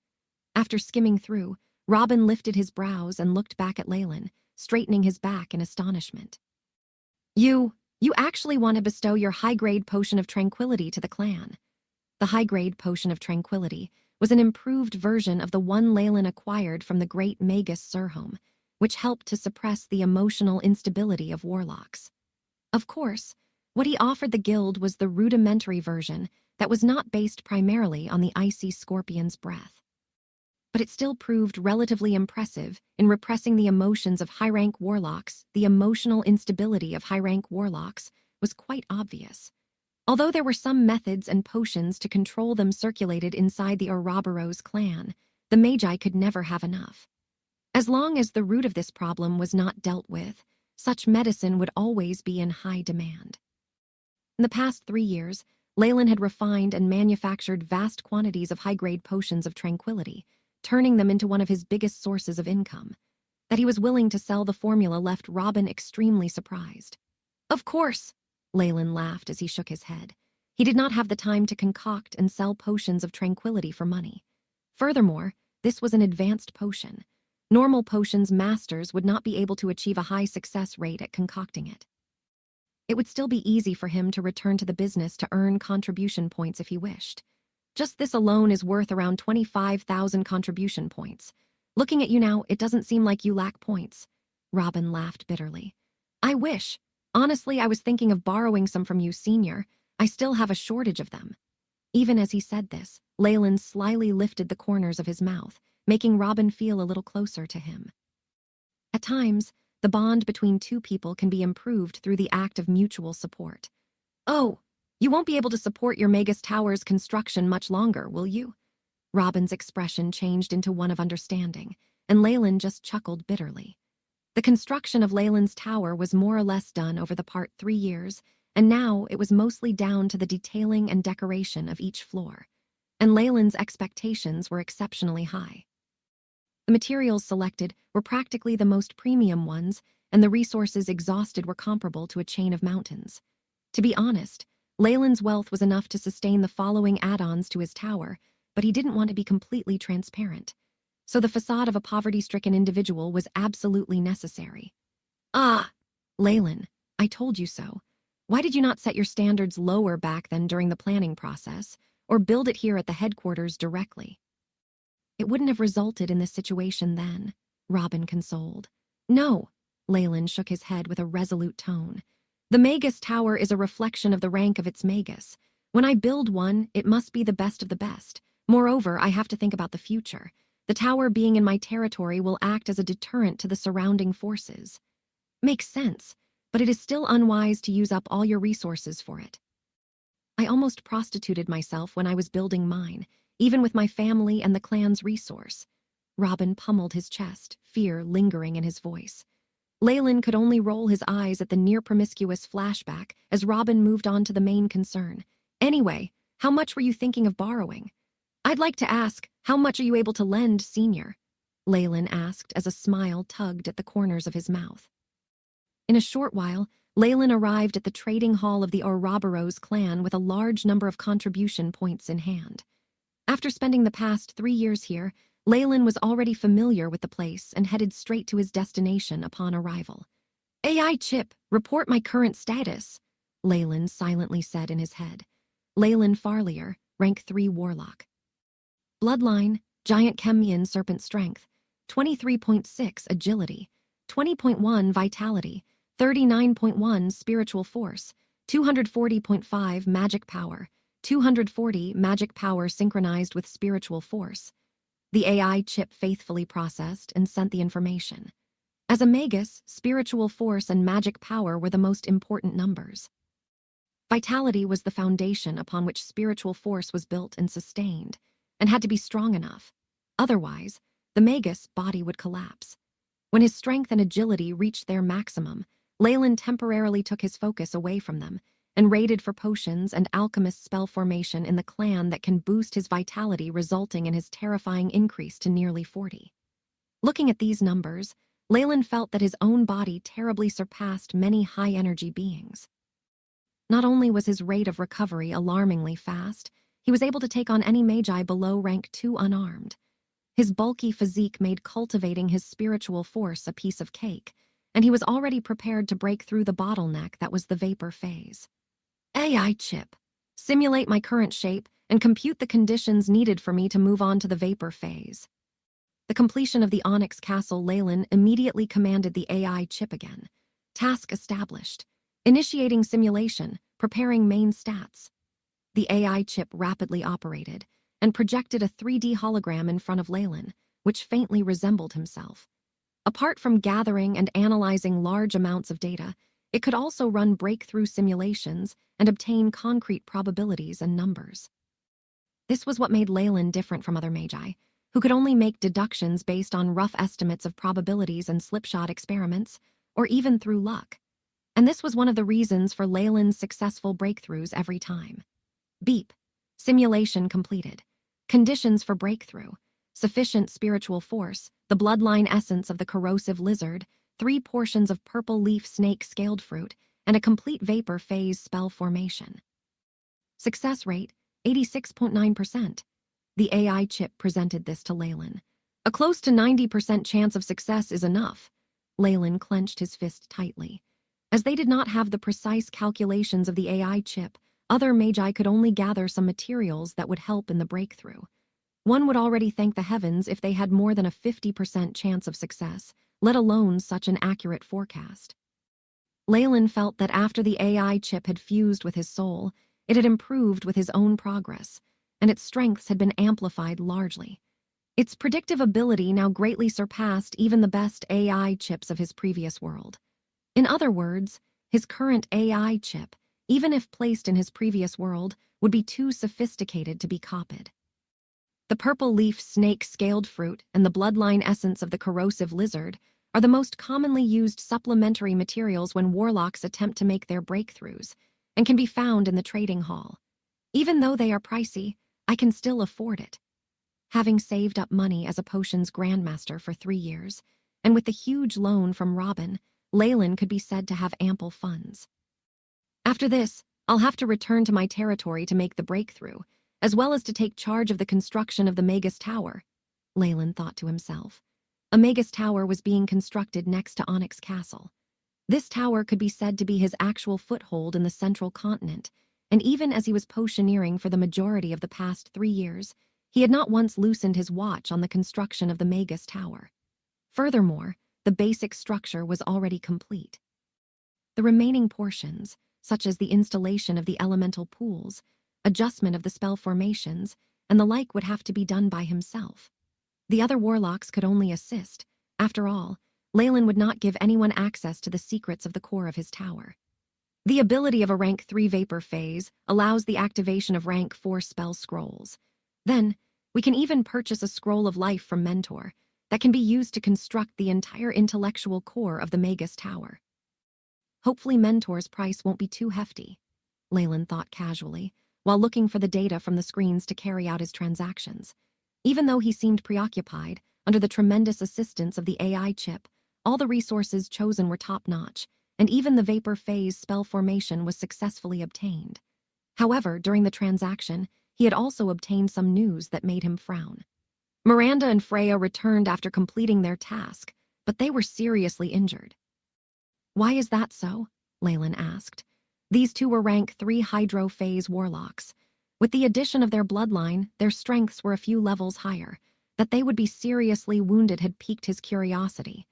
After skimming through, Robin lifted his brows and looked back at Leyland, straightening his back in astonishment. You actually want to bestow your high-grade potion of tranquility to the clan. The high-grade potion of tranquility was an improved version of the one Leyland acquired from the great Magus Surhome, which helped to suppress the emotional instability of warlocks. Of course, what he offered the guild was the rudimentary version that was not based primarily on the icy scorpion's breath. But it still proved relatively impressive in repressing the emotions of high-rank warlocks. The emotional instability of high-rank warlocks was quite obvious. Although there were some methods and potions to control them circulated inside the Ouroboros clan, the Magi could never have enough. As long as the root of this problem was not dealt with, such medicine would always be in high demand. In the past 3 years, Leyland had refined and manufactured vast quantities of high-grade potions of tranquility, turning them into one of his biggest sources of income. That he was willing to sell the formula left Robin extremely surprised. Of course, Leyland laughed as he shook his head. He did not have the time to concoct and sell potions of tranquility for money. Furthermore, this was an advanced potion. Normal potions masters would not be able to achieve a high success rate at concocting it. It would still be easy for him to return to the business to earn contribution points if he wished. Just this alone is worth around 25,000 contribution points. Looking at you now, it doesn't seem like you lack points. Robin laughed bitterly. I wish. Honestly, I was thinking of borrowing some from you, Senior. I still have a shortage of them. Even as he said this, Leyland slyly lifted the corners of his mouth, making Robin feel a little closer to him. At times, the bond between two people can be improved through the act of mutual support. Oh, you won't be able to support your Magus Tower's construction much longer, will you? Robin's expression changed into one of understanding, and Leyland just chuckled bitterly. The construction of Leyland's tower was more or less done over the part 3 years, and now it was mostly down to the detailing and decoration of each floor. And Leyland's expectations were exceptionally high. The materials selected were practically the most premium ones, and the resources exhausted were comparable to a chain of mountains. To be honest, Leyland's wealth was enough to sustain the following add-ons to his tower, but he didn't want to be completely transparent. So the facade of a poverty-stricken individual was absolutely necessary. Ah, Leyland, I told you so. Why did you not set your standards lower back then during the planning process, or build it here at the headquarters directly? It wouldn't have resulted in this situation then, Robin consoled. No, Leyland shook his head with a resolute tone. The Magus Tower is a reflection of the rank of its Magus. When I build one, it must be the best of the best. Moreover, I have to think about the future. The tower being in my territory will act as a deterrent to the surrounding forces. Makes sense, but it is still unwise to use up all your resources for it. I almost prostituted myself when I was building mine, even with my family and the clan's resource. Robin pummeled his chest, fear lingering in his voice. Leyland could only roll his eyes at the near-promiscuous flashback as Robin moved on to the main concern. Anyway, how much were you thinking of borrowing? I'd like to ask, how much are you able to lend, Senior? Leyland asked as a smile tugged at the corners of his mouth. In a short while, Leyland arrived at the trading hall of the Ouroboros clan with a large number of contribution points in hand. After spending the past 3 years here, Leyland was already familiar with the place and headed straight to his destination upon arrival. "AI Chip, report my current status," Leyland silently said in his head. Leyland Farlier, rank 3 Warlock. Bloodline, Giant Chemian Serpent Strength, 23.6 Agility, 20.1 Vitality, 39.1 Spiritual Force, 240.5 Magic Power, 240 Magic Power synchronized with Spiritual Force. The AI chip faithfully processed and sent the information. As a Magus, Spiritual Force and Magic Power were the most important numbers. Vitality was the foundation upon which Spiritual Force was built and sustained, and had to be strong enough. Otherwise, the Magus body would collapse. When his strength and agility reached their maximum, Leyland temporarily took his focus away from them and raided for potions and alchemist spell formation in the clan that can boost his vitality, resulting in his terrifying increase to nearly 40. Looking at these numbers, Leyland felt that his own body terribly surpassed many high-energy beings. Not only was his rate of recovery alarmingly fast, he was able to take on any magi below rank 2 unarmed. His bulky physique made cultivating his spiritual force a piece of cake, and he was already prepared to break through the bottleneck that was the vapor phase. "AI Chip, simulate my current shape and compute the conditions needed for me to move on to the vapor phase." The completion of the Onyx Castle, Leyland immediately commanded the AI chip again. Task established. Initiating simulation, preparing main stats. The AI chip rapidly operated and projected a 3D hologram in front of Leyland, which faintly resembled himself. Apart from gathering and analyzing large amounts of data, it could also run breakthrough simulations and obtain concrete probabilities and numbers. This was what made Leyland different from other magi, who could only make deductions based on rough estimates of probabilities and slipshod experiments, or even through luck. And this was one of the reasons for Leyland's successful breakthroughs every time. Beep. Simulation completed. Conditions for breakthrough: sufficient spiritual force, the bloodline essence of the corrosive lizard, 3 portions of purple leaf snake scaled fruit, and a complete vapor phase spell formation. Success rate, 86.9%. The AI chip presented this to Leyland. "A close to 90% chance of success is enough." Leyland clenched his fist tightly. As they did not have the precise calculations of the AI chip, other magi could only gather some materials that would help in the breakthrough. One would already thank the heavens if they had more than a 50% chance of success, let alone such an accurate forecast. Leyland felt that after the AI chip had fused with his soul, it had improved with his own progress, and its strengths had been amplified largely. Its predictive ability now greatly surpassed even the best AI chips of his previous world. In other words, his current AI chip, even if placed in his previous world, would be too sophisticated to be copied. The purple leaf snake scaled fruit and the bloodline essence of the corrosive lizard are the most commonly used supplementary materials when warlocks attempt to make their breakthroughs, and can be found in the trading hall. Even though they are pricey, I can still afford it. Having saved up money as a potions grandmaster for 3 years, and with the huge loan from Robin, Leyland could be said to have ample funds. After this, I'll have to return to my territory to make the breakthrough, as well as to take charge of the construction of the Magus Tower, Leyland thought to himself. A Magus Tower was being constructed next to Onyx Castle. This tower could be said to be his actual foothold in the central continent, and even as he was potioneering for the majority of the past 3 years, he had not once loosened his watch on the construction of the Magus Tower. Furthermore, the basic structure was already complete. The remaining portions, such as the installation of the elemental pools, adjustment of the spell formations, and the like would have to be done by himself. The other warlocks could only assist. After all, Leyland would not give anyone access to the secrets of the core of his tower. The ability of a rank 3 vapor phase allows the activation of rank 4 spell scrolls. Then, we can even purchase a scroll of life from Mentor that can be used to construct the entire intellectual core of the Magus Tower. Hopefully Mentor's price won't be too hefty, Leyland thought casually, while looking for the data from the screens to carry out his transactions. Even though he seemed preoccupied, under the tremendous assistance of the AI chip. All the resources chosen were top-notch, and even the vapor phase spell formation was successfully obtained. However, during the transaction, he had also obtained some news that made him frown. Miranda and Freya returned after completing their task, but they were seriously injured. "Why is that so?" Leyland asked. These two were rank 3 hydro-phase warlocks. With the addition of their bloodline, their strengths were a few levels higher. That they would be seriously wounded had piqued his curiosity.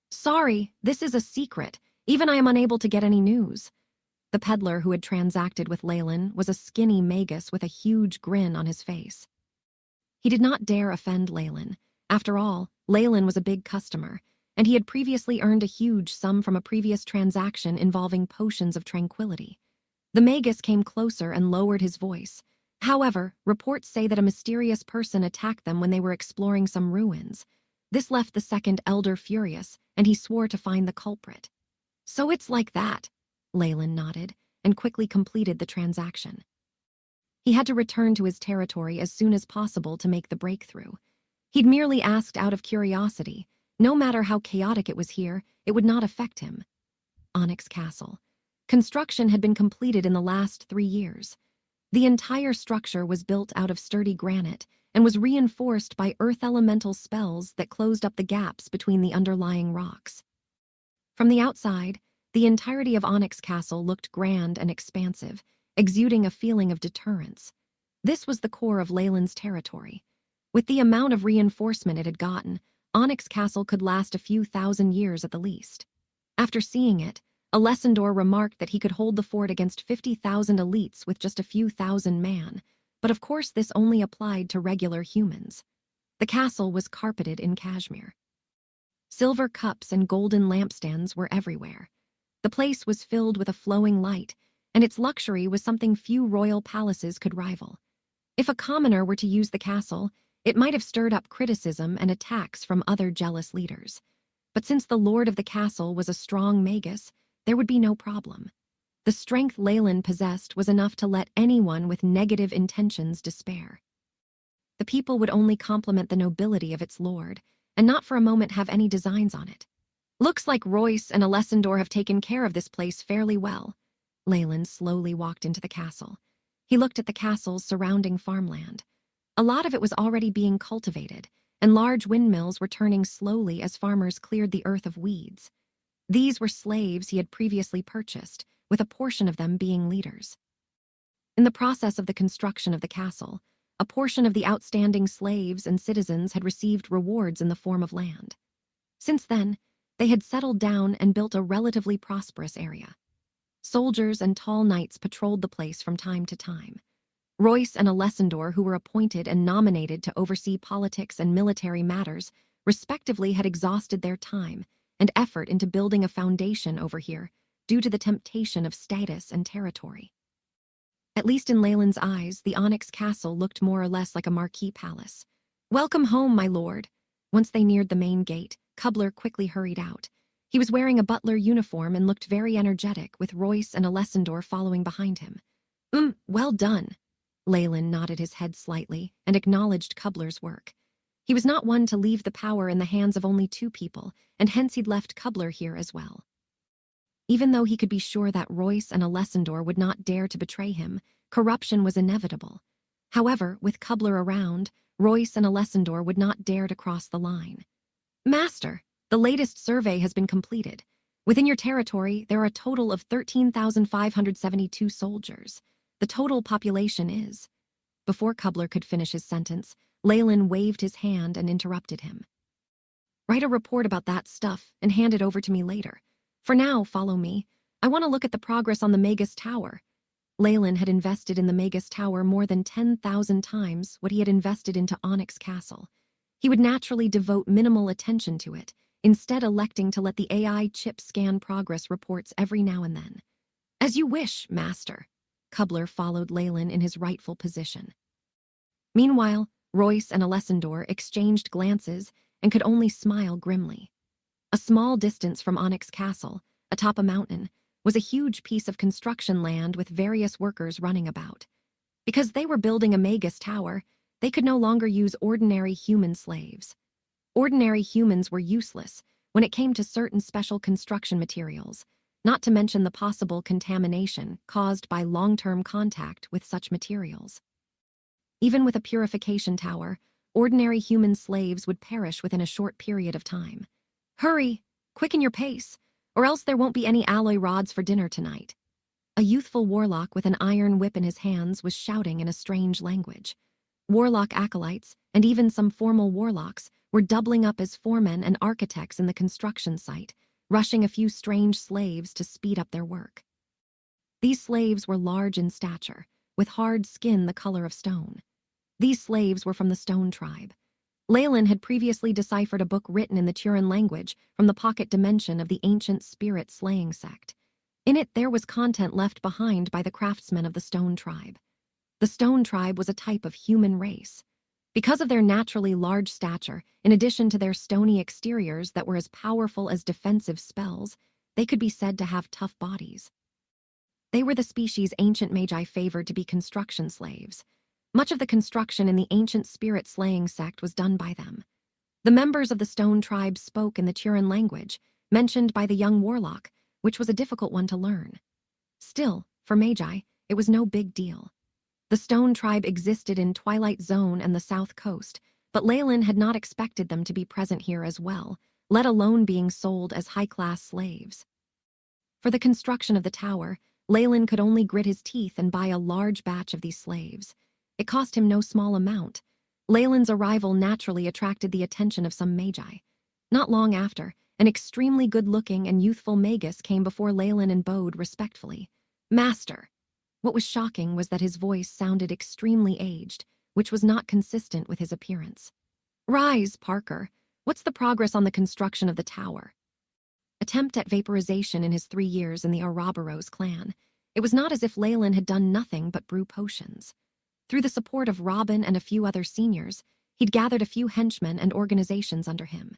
"Sorry, this is a secret. Even I am unable to get any news." The peddler who had transacted with Leyland was a skinny Magus with a huge grin on his face. He did not dare offend Leyland. After all, Leyland was a big customer, and he had previously earned a huge sum from a previous transaction involving potions of tranquility. The Magus came closer and lowered his voice. However, reports say that a mysterious person attacked them when they were exploring some ruins. This left the second elder furious, and he swore to find the culprit. "So it's like that," Leyland nodded, and quickly completed the transaction. He had to return to his territory as soon as possible to make the breakthrough. He'd merely asked out of curiosity. No matter how chaotic it was here, it would not affect him. Onyx Castle. Construction had been completed in the last 3 years. The entire structure was built out of sturdy granite and was reinforced by earth elemental spells that closed up the gaps between the underlying rocks. From the outside, the entirety of Onyx Castle looked grand and expansive, exuding a feeling of deterrence. This was the core of Leyland's territory. With the amount of reinforcement it had gotten, Onyx Castle could last a few thousand years at the least. After seeing it, Alessandor remarked that he could hold the fort against 50,000 elites with just a few thousand man, but of course this only applied to regular humans. The castle was carpeted in cashmere. Silver cups and golden lampstands were everywhere. The place was filled with a flowing light, and its luxury was something few royal palaces could rival. If a commoner were to use the castle, it might have stirred up criticism and attacks from other jealous leaders. But since the lord of the castle was a strong Magus, there would be no problem. The strength Leyland possessed was enough to let anyone with negative intentions despair. The people would only compliment the nobility of its lord, and not for a moment have any designs on it. "Looks like Royce and Alessandor have taken care of this place fairly well." Leyland slowly walked into the castle. He looked at the castle's surrounding farmland. A lot of it was already being cultivated, and large windmills were turning slowly as farmers cleared the earth of weeds. These were slaves he had previously purchased, with a portion of them being leaders. In the process of the construction of the castle, a portion of the outstanding slaves and citizens had received rewards in the form of land. Since then, they had settled down and built a relatively prosperous area. Soldiers and tall knights patrolled the place from time to time. Royce and Alessandor, who were appointed and nominated to oversee politics and military matters, respectively had exhausted their time and effort into building a foundation over here due to the temptation of status and territory. At least in Leyland's eyes, the Onyx Castle looked more or less like a marquee palace. "Welcome home, my lord." Once they neared the main gate, Kubler quickly hurried out. He was wearing a butler uniform and looked very energetic, with Royce and Alessandor following behind him. Well done." Leyland nodded his head slightly and acknowledged Kubler's work. He was not one to leave the power in the hands of only 2 people, and hence he'd left Kubler here as well. Even though he could be sure that Royce and Alessandor would not dare to betray him, corruption was inevitable. However, with Kubler around, Royce and Alessandor would not dare to cross the line. "Master, the latest survey has been completed. Within your territory, there are a total of 13,572 soldiers. The total population is..." Before Kubler could finish his sentence, Leyland waved his hand and interrupted him. "Write a report about that stuff and hand it over to me later. For now, follow me. I want to look at the progress on the Magus Tower." Leyland had invested in the Magus Tower more than 10,000 times what he had invested into Onyx Castle. He would naturally devote minimal attention to it, instead electing to let the AI chip scan progress reports every now and then. "As you wish, master." Kubler followed Leyland in his rightful position. Meanwhile, Royce and Alessandor exchanged glances and could only smile grimly. A small distance from Onyx Castle, atop a mountain, was a huge piece of construction land with various workers running about. Because they were building a Magus Tower, they could no longer use ordinary human slaves. Ordinary humans were useless when it came to certain special construction materials, not to mention the possible contamination caused by long-term contact with such materials. Even with a purification tower, ordinary human slaves would perish within a short period of time. Hurry, quicken your pace, or else there won't be any alloy rods for dinner tonight. A youthful warlock with an iron whip in his hands was shouting in a strange language. Warlock acolytes, and even some formal warlocks, were doubling up as foremen and architects in the construction site, rushing a few strange slaves to speed up their work. These slaves were large in stature, with hard skin the color of stone. These slaves were from the Stone Tribe. Leyland had previously deciphered a book written in the Turan language from the pocket dimension of the ancient spirit slaying sect. In it, there was content left behind by the craftsmen of the Stone Tribe. The Stone Tribe was a type of human race. Because of their naturally large stature, in addition to their stony exteriors that were as powerful as defensive spells, they could be said to have tough bodies. They were the species ancient magi favored to be construction slaves. Much of the construction in the ancient spirit slaying sect was done by them. The members of the Stone Tribe spoke in the Turan language, mentioned by the young warlock, which was a difficult one to learn. Still, for magi, it was no big deal. The Stone Tribe existed in Twilight Zone and the South Coast, but Leyland had not expected them to be present here as well, let alone being sold as high-class slaves. For the construction of the tower, Leyland could only grit his teeth and buy a large batch of these slaves. It cost him no small amount. Leyland's arrival naturally attracted the attention of some magi. Not long after, an extremely good-looking and youthful Magus came before Leyland and bowed respectfully. "Master." What was shocking was that his voice sounded extremely aged, which was not consistent with his appearance. "Rise, Parker. What's the progress on the construction of the tower?" Attempt at vaporization in his 3 years in the Ouroboros clan. It was not as if Leyland had done nothing but brew potions. Through the support of Robin and a few other seniors, he'd gathered a few henchmen and organizations under him.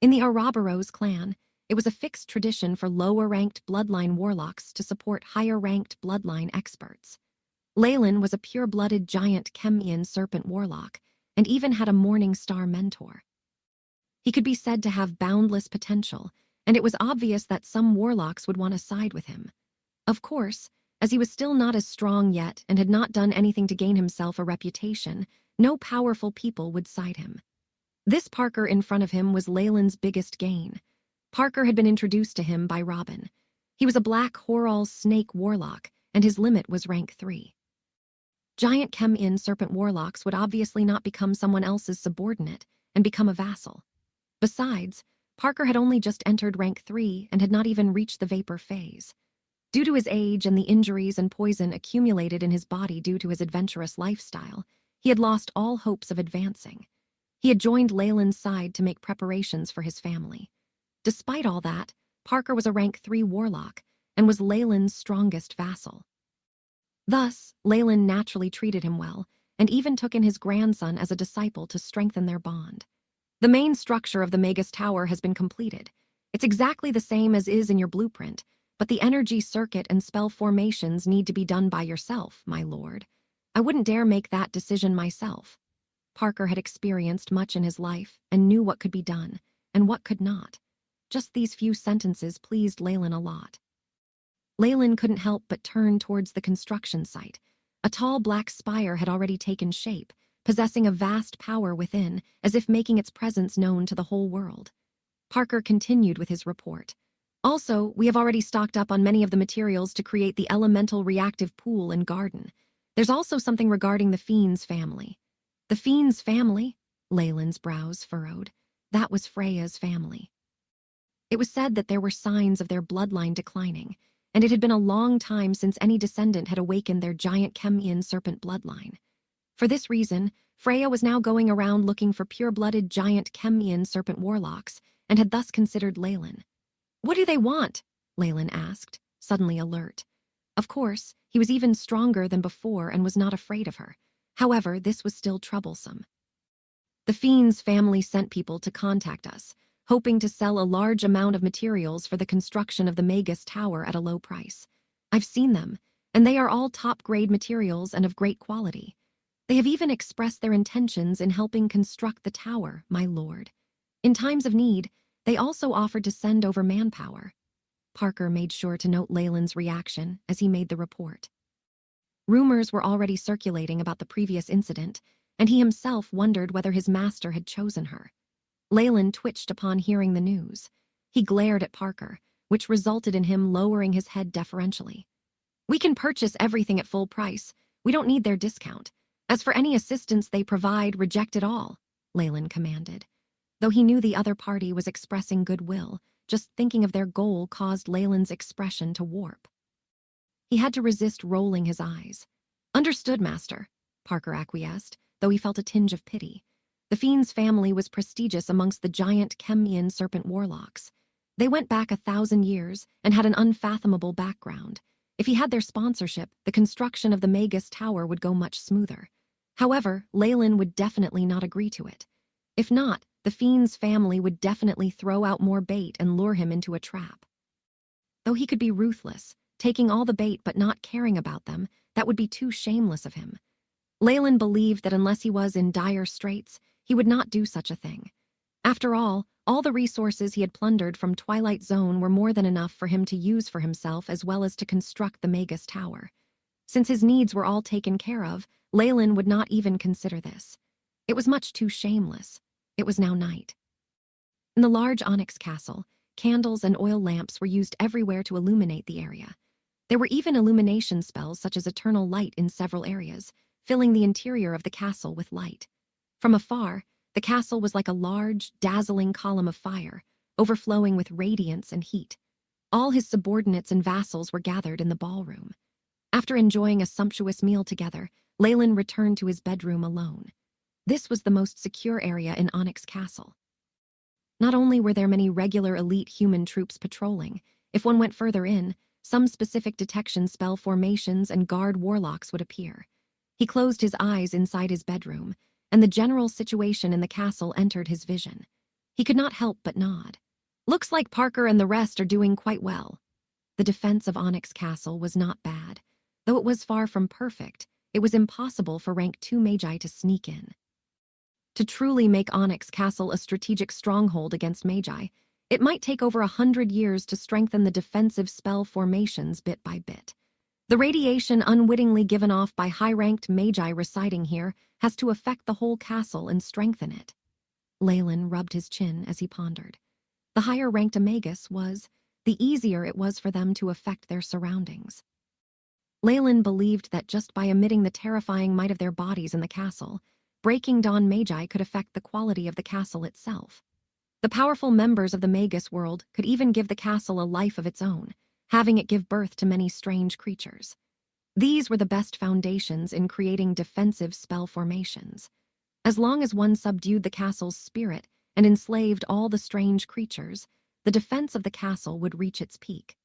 In the Ouroboros clan, it was a fixed tradition for lower-ranked bloodline warlocks to support higher-ranked bloodline experts. Leyland was a pure-blooded giant Chemian serpent warlock, and even had a Morning Star mentor. He could be said to have boundless potential, and it was obvious that some warlocks would want to side with him. Of course, as he was still not as strong yet and had not done anything to gain himself a reputation, no powerful people would side him. This Parker in front of him was Leyland's biggest gain. Parker had been introduced to him by Robin. He was a black Horal snake warlock, and his limit was rank 3. Giant Chemian serpent warlocks would obviously not become someone else's subordinate and become a vassal. Besides, Parker had only just entered rank 3 and had not even reached the vapor phase. Due to his age and the injuries and poison accumulated in his body due to his adventurous lifestyle, he had lost all hopes of advancing. He had joined Leyland's side to make preparations for his family. Despite all that, Parker was a rank 3 warlock and was Leyland's strongest vassal. Thus, Leyland naturally treated him well and even took in his grandson as a disciple to strengthen their bond. The main structure of the Magus Tower has been completed. It's exactly the same as is in your blueprint, but the energy circuit and spell formations need to be done by yourself, my lord. I wouldn't dare make that decision myself. Parker had experienced much in his life and knew what could be done and what could not. Just these few sentences pleased Leyland a lot. Leyland couldn't help but turn towards the construction site. A tall black spire had already taken shape, possessing a vast power within, as if making its presence known to the whole world. Parker continued with his report. "Also, we have already stocked up on many of the materials to create the elemental reactive pool and garden. There's also something regarding the Fiend's family." "The Fiend's family?" Leyland's brows furrowed. That was Freya's family. It was said that there were signs of their bloodline declining, and it had been a long time since any descendant had awakened their giant Chemian serpent bloodline. For this reason, Freya was now going around looking for pure-blooded giant Chemian serpent warlocks, and had thus considered Leyland. "What do they want?" Leyland asked, suddenly alert. Of course, he was even stronger than before and was not afraid of her. However, this was still troublesome. "The Fiend's family sent people to contact us, hoping to sell a large amount of materials for the construction of the Magus Tower at a low price. I've seen them, and they are all top-grade materials and of great quality. They have even expressed their intentions in helping construct the tower, my lord." In times of need, they also offered to send over manpower. Parker made sure to note Leyland's reaction as he made the report. Rumors were already circulating about the previous incident, and he himself wondered whether his master had chosen her. Leyland twitched upon hearing the news. He glared at Parker, which resulted in him lowering his head deferentially. "We can purchase everything at full price. We don't need their discount. As for any assistance they provide, reject it all," Leyland commanded. Though he knew the other party was expressing goodwill, just thinking of their goal caused Leyland's expression to warp. He had to resist rolling his eyes. "Understood, Master," Parker acquiesced, though he felt a tinge of pity. The Fiend's family was prestigious amongst the giant Chemian serpent warlocks. They went back 1,000 years and had an unfathomable background. If he had their sponsorship, the construction of the Magus Tower would go much smoother. However, Leyland would definitely not agree to it. If not, the Fiend's family would definitely throw out more bait and lure him into a trap. Though he could be ruthless, taking all the bait but not caring about them, that would be too shameless of him. Leyland believed that unless he was in dire straits, he would not do such a thing. After all the resources he had plundered from Twilight Zone were more than enough for him to use for himself as well as to construct the Magus Tower. Since his needs were all taken care of, Leyland would not even consider this. It was much too shameless. It was now night. In the large onyx castle, candles and oil lamps were used everywhere to illuminate the area. There were even illumination spells such as eternal light in several areas, filling the interior of the castle with light. From afar, the castle was like a large, dazzling column of fire, overflowing with radiance and heat. All his subordinates and vassals were gathered in the ballroom. After enjoying a sumptuous meal together, Leyland returned to his bedroom alone. This was the most secure area in Onyx Castle. Not only were there many regular elite human troops patrolling, if one went further in, some specific detection spell formations and guard warlocks would appear. He closed his eyes inside his bedroom, and the general situation in the castle entered his vision. He could not help but nod. "Looks like Parker and the rest are doing quite well." The defense of Onyx Castle was not bad. Though it was far from perfect, it was impossible for rank 2 magi to sneak in. To truly make Onyx Castle a strategic stronghold against magi, it might take over 100 years to strengthen the defensive spell formations bit by bit. The radiation unwittingly given off by high-ranked magi residing here has to affect the whole castle and strengthen it. Leyland rubbed his chin as he pondered. The higher-ranked a Magus was, the easier it was for them to affect their surroundings. Leyland believed that just by emitting the terrifying might of their bodies in the castle, breaking dawn magi could affect the quality of the castle itself. The powerful members of the Magus world could even give the castle a life of its own, having it give birth to many strange creatures. These were the best foundations in creating defensive spell formations. As long as one subdued the castle's spirit and enslaved all the strange creatures, the defense of the castle would reach its peak.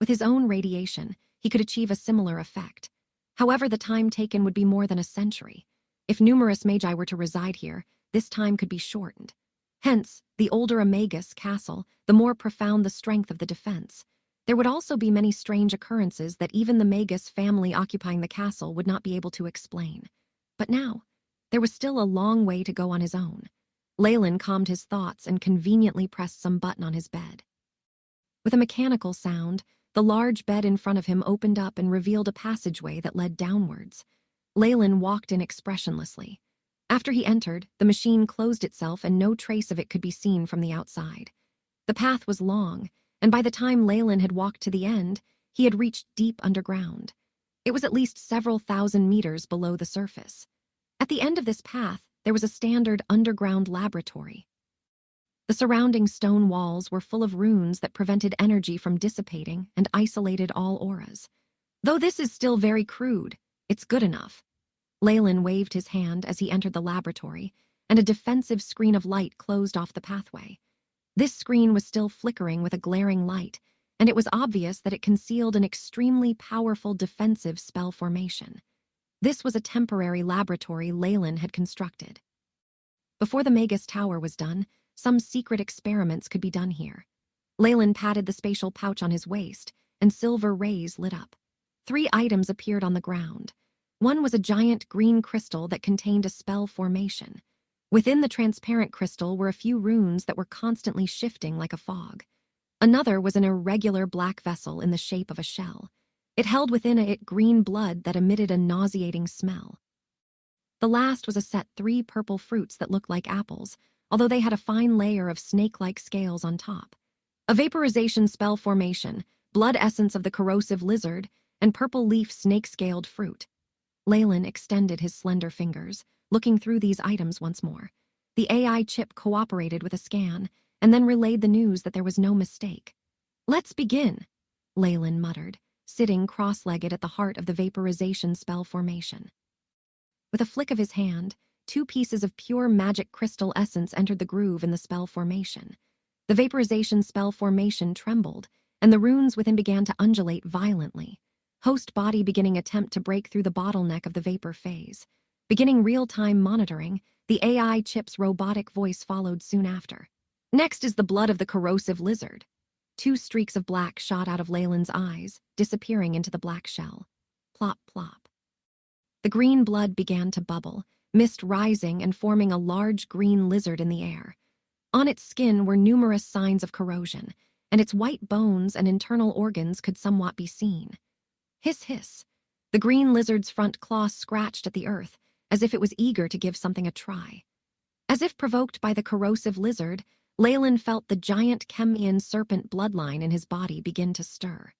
With his own radiation, he could achieve a similar effect. However, the time taken would be more than a century. If numerous magi were to reside here, this time could be shortened. Hence, the older a Magus castle, the more profound the strength of the defense. There would also be many strange occurrences that even the Magus family occupying the castle would not be able to explain. But now, there was still a long way to go on his own. Leyland calmed his thoughts and conveniently pressed some button on his bed. With a mechanical sound, the large bed in front of him opened up and revealed a passageway that led downwards. Leyland walked in expressionlessly. After he entered, the machine closed itself and no trace of it could be seen from the outside. The path was long, and by the time Leyland had walked to the end, he had reached deep underground. It was at least several thousand meters below the surface. At the end of this path, there was a standard underground laboratory. The surrounding stone walls were full of runes that prevented energy from dissipating and isolated all auras. Though this is still very crude, it's good enough. Leyland waved his hand as he entered the laboratory, and a defensive screen of light closed off the pathway. This screen was still flickering with a glaring light, and it was obvious that it concealed an extremely powerful defensive spell formation. This was a temporary laboratory Leyland had constructed. Before the Magus Tower was done, some secret experiments could be done here. Leyland patted the spatial pouch on his waist, and silver rays lit up. 3 items appeared on the ground. One was a giant green crystal that contained a spell formation. Within the transparent crystal were a few runes that were constantly shifting like a fog. Another was an irregular black vessel in the shape of a shell. It held within it green blood that emitted a nauseating smell. The last was a set 3 purple fruits that looked like apples, although they had a fine layer of snake-like scales on top. A vaporization spell formation, blood essence of the corrosive lizard, and purple leaf snake-scaled fruit. Leyland extended his slender fingers, looking through these items once more. The AI chip cooperated with a scan, and then relayed the news that there was no mistake. "Let's begin," Leyland muttered, sitting cross-legged at the heart of the vaporization spell formation. With a flick of his hand, 2 pieces of pure magic crystal essence entered the groove in the spell formation. The vaporization spell formation trembled, and the runes within began to undulate violently. Host body beginning attempt to break through the bottleneck of the vapor phase. Beginning real-time monitoring, the AI chip's robotic voice followed soon after. "Next is the blood of the corrosive lizard." 2 streaks of black shot out of Leyland's eyes, disappearing into the black shell. Plop, plop. The green blood began to bubble, mist rising and forming a large green lizard in the air. On its skin were numerous signs of corrosion, and its white bones and internal organs could somewhat be seen. Hiss, hiss. The green lizard's front claw scratched at the earth, as if it was eager to give something a try. As if provoked by the corrosive lizard, Leyland felt the giant Chemian serpent bloodline in his body begin to stir.